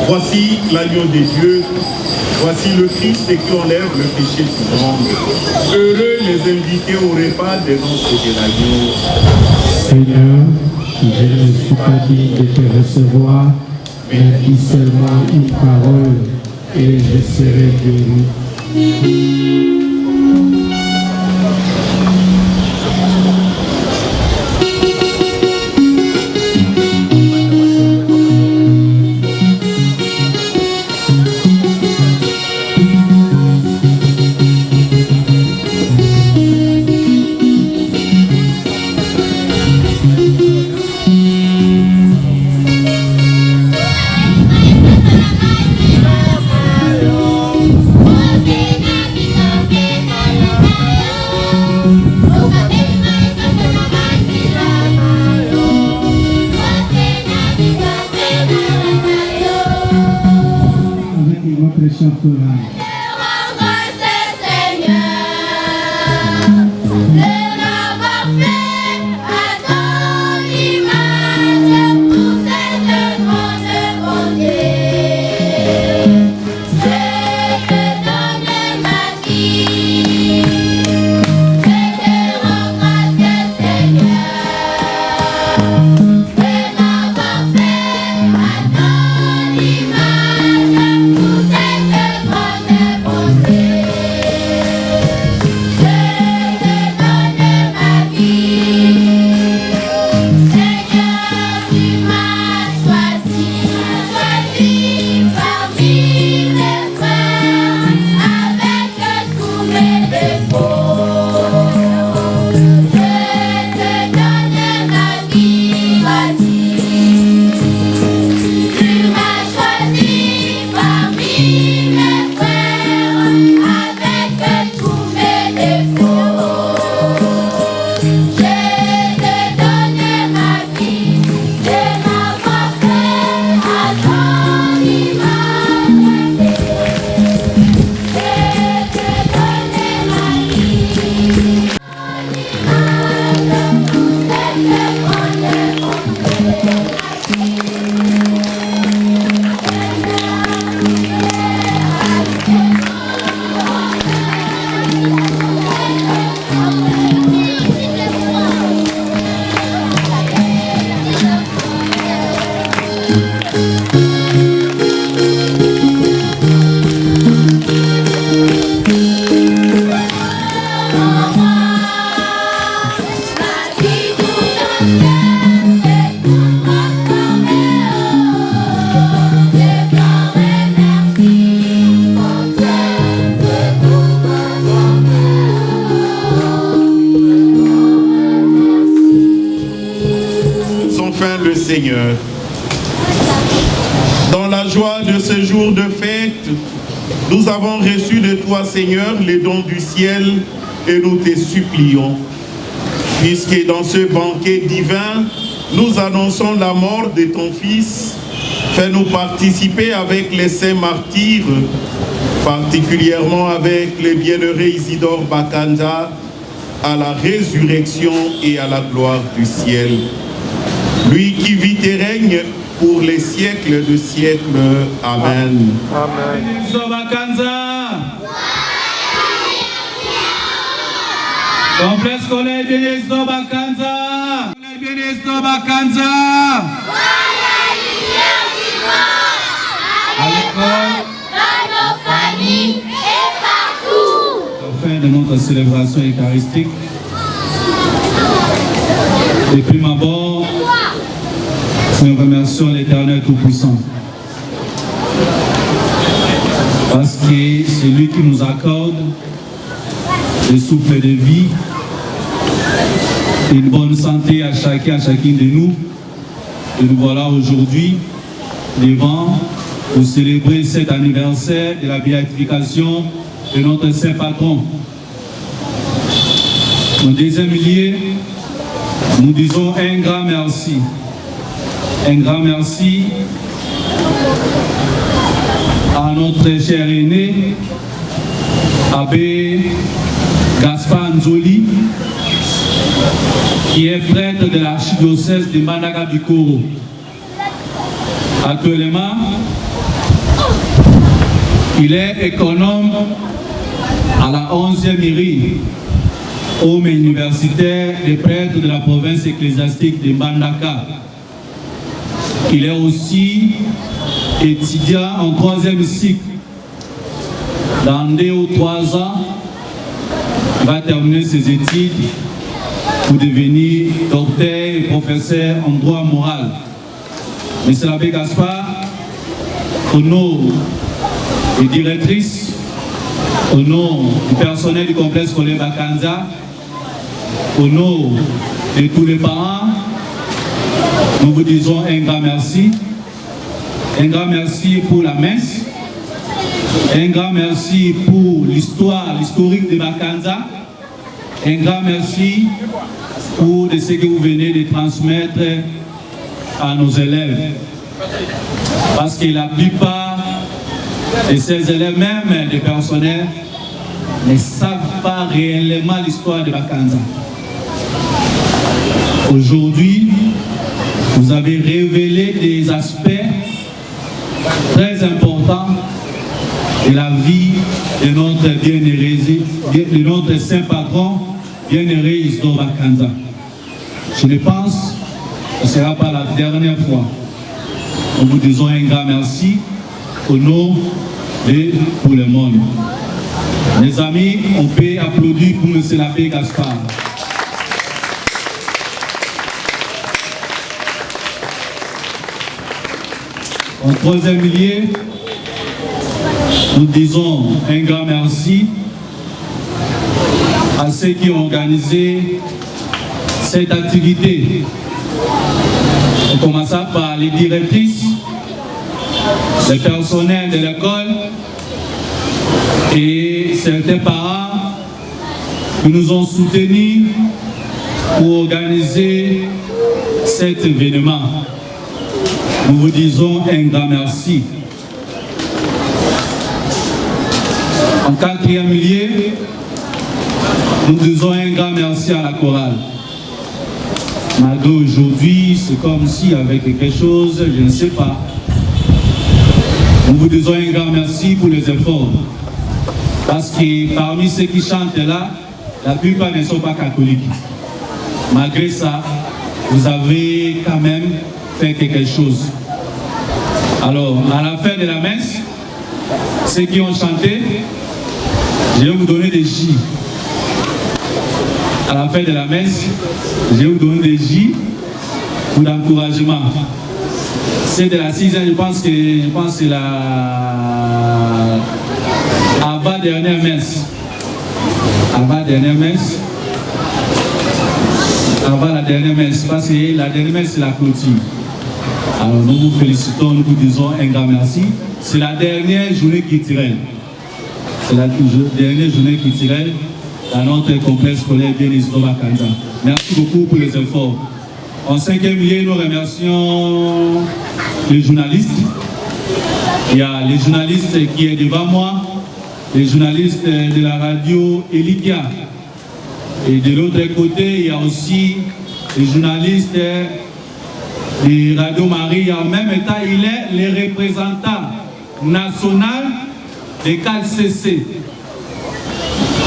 Voici l'agneau des dieux, voici le Christ qui enlève le péché du monde. Heureux les invités au repas des noces de l'agneau. Seigneur, je ne suis pas digne de te recevoir, mais dis seulement une parole et je serai guéri. Seigneur. Dans la joie de ce jour de fête, nous avons reçu de toi, Seigneur, les dons du ciel et nous te supplions, puisque dans ce banquet divin, nous annonçons la mort de ton Fils, fais-nous participer avec les saints martyrs, particulièrement avec les bienheureux Isidore Bakanda, à la résurrection et à la gloire du ciel. Lui qui vit et règne pour les siècles de siècles. Amen. Amen. Complexe scolaire Benezdo Bakanza. Benezdo Bakanza. À l'école, dans nos familles et partout. Fin de notre célébration eucharistique. Et puis d'abord, nous remercions l'Éternel Tout-Puissant. Parce que c'est lui qui nous accorde le souffle de vie, une bonne santé à chacun, à chacune de nous. Et nous voilà aujourd'hui devant pour célébrer cet anniversaire de la béatification de notre Saint Patron. En deuxième lieu, nous disons un grand merci. Un grand merci à notre cher aîné, Abbé Gaspard Nzoli, qui est prêtre de l'archidiocèse de Mbandaka-Bikoro. Actuellement, il est économe à la 11e mairie, homme universitaire des prêtres de la province ecclésiastique de Mbandaka. Il est aussi étudiant en 3e cycle. Dans 2 ou 3 ans, il va terminer ses études pour devenir docteur et professeur en droit moral. Monsieur l'abbé Gaspard, au nom des directrices, au nom du personnel du complexe scolaire Bakanza, au nom de tous les parents, nous vous disons un grand merci. Un grand merci pour la messe. Un grand merci pour l'historique de Bakanza. Un grand merci pour ce que vous venez de transmettre à nos élèves. Parce que la plupart de ces élèves, même des personnels, ne savent pas réellement l'histoire de Bakanza. Aujourd'hui, vous avez révélé des aspects très importants de la vie de notre bien-aimé, de notre saint patron, bien-aimé Isidore Bakanza. Je ne pense que ce ne sera pas la dernière fois. Nous vous disons un grand merci au nom de tout le monde. Mes amis, on peut applaudir pour M. l'abbé Gaspard. En 3e lieu, nous disons un grand merci à ceux qui ont organisé cette activité. On commença par les directrices, le personnel de l'école et certains parents qui nous ont soutenus pour organiser cet événement. Nous vous disons un grand merci. En 4e lieu, nous disons un grand merci à la chorale. Malgré aujourd'hui, c'est comme si avec quelque chose, je ne sais pas. Nous vous disons un grand merci pour les efforts. Parce que parmi ceux qui chantent là, la plupart ne sont pas catholiques. Malgré ça, vous avez quand même fait quelque chose. Alors, à la fin de la messe, ceux qui ont chanté, je vais vous donner des J. À la fin de la messe, je vais vous donner des J pour l'encouragement. C'est de la 6e, je pense que c'est la avant-dernière messe. Avant-dernière messe. Avant la dernière messe, parce que la dernière messe, c'est la clôture. Alors nous vous félicitons, nous vous disons un grand merci. C'est la dernière journée culturelle. C'est la dernière journée culturelle dans notre complexe scolaire Bien-Isidore Bakanza. Merci beaucoup pour les efforts. En 5e lieu, nous remercions les journalistes. Il y a les journalistes qui est devant moi, les journalistes de la radio Elikia. Et de l'autre côté, il y a aussi les journalistes de Radio Marie. En même temps, il est le représentant national de CALCC.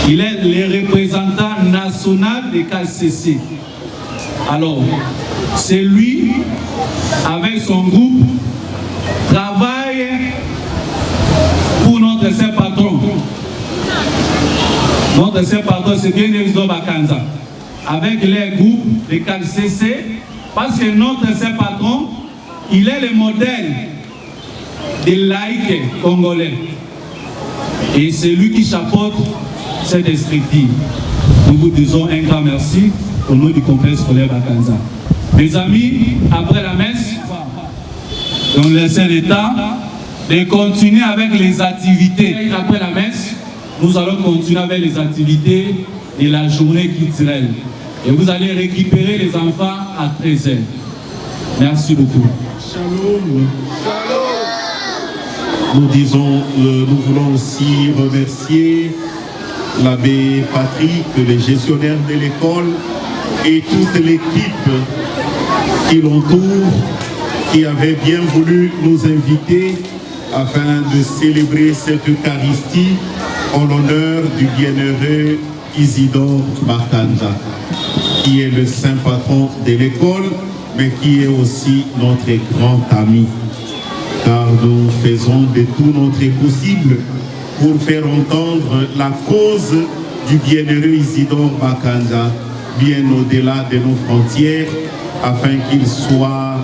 Il est le représentant national de CALCC. Alors, c'est lui, avec son groupe, travaille pour notre saint patron. Notre saint patron, c'est Bien-Isidore Bakanza. Avec les groupes de CALCC, parce que notre saint patron, il est le modèle des laïcs congolais. Et c'est lui qui chapeaute cette instructive. Nous vous disons un grand merci au nom du complexe scolaire Bakanza. Mes amis, après la messe, on laisse l'État de continuer avec les activités. Après la messe, nous allons continuer avec les activités de la journée culturelle. Et vous allez récupérer les enfants à 13h. Merci beaucoup. Shalom. Nous disons, nous voulons aussi remercier l'abbé Patrick, les gestionnaires de l'école et toute l'équipe qui l'entoure, qui avait bien voulu nous inviter afin de célébrer cette Eucharistie en l'honneur du bienheureux Isidore Bakanza, qui est le saint patron de l'école, mais qui est aussi notre grand ami. Car nous faisons de tout notre possible pour faire entendre la cause du bienheureux Isidore Bakanza bien au-delà de nos frontières, afin qu'il soit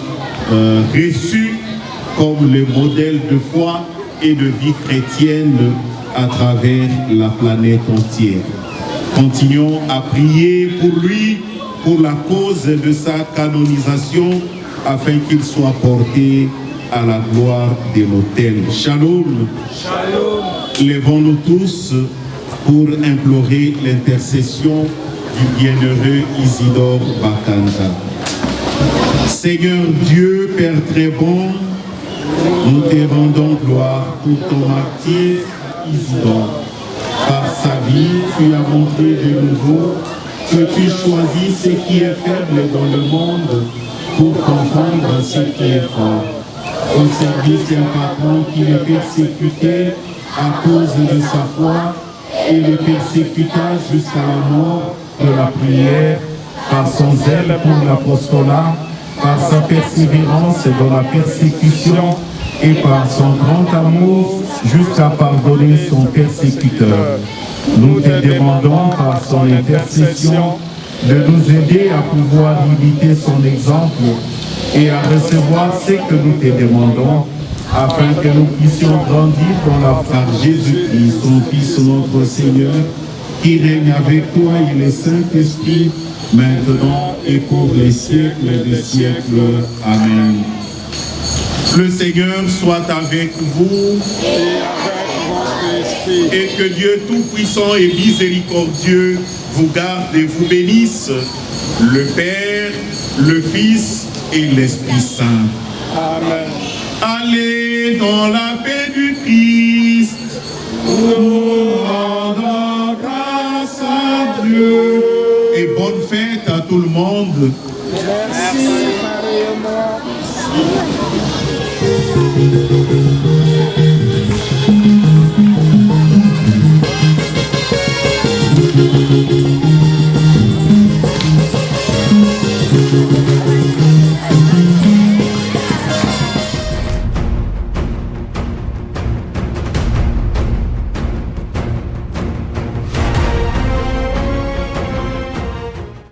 reçu comme le modèle de foi et de vie chrétienne à travers la planète entière. Continuons à prier pour lui, pour la cause de sa canonisation, afin qu'il soit porté à la gloire de l'autel. Shalom. Shalom. Lèvons-nous tous pour implorer l'intercession du bienheureux Isidore Bakanza. Seigneur Dieu, Père très bon, nous te rendons gloire pour ton martyr Isidore. Par sa vie, tu as montré de nouveau que tu choisis ce qui est faible dans le monde pour comprendre ce qui est fort. Au service d'un patron qui est persécuté à cause de sa foi et le persécuta jusqu'à la mort de la prière, par son zèle pour l'apostolat, par sa persévérance dans la persécution et par son grand amour jusqu'à pardonner son persécuteur. Nous te demandons par son intercession de nous aider à pouvoir imiter son exemple et à recevoir ce que nous te demandons, afin que nous puissions grandir dans la foi de Jésus-Christ, ton Fils, notre Seigneur, qui règne avec toi et le Saint-Esprit, maintenant et pour les siècles des siècles. Amen. Le Seigneur soit avec vous et que Dieu Tout-Puissant et Miséricordieux vous garde et vous bénisse, le Père, le Fils et l'Esprit Saint. Amen. Allez dans la paix du Christ. Nous rendons grâce à Dieu. Et bonne fête à tout le monde. Merci.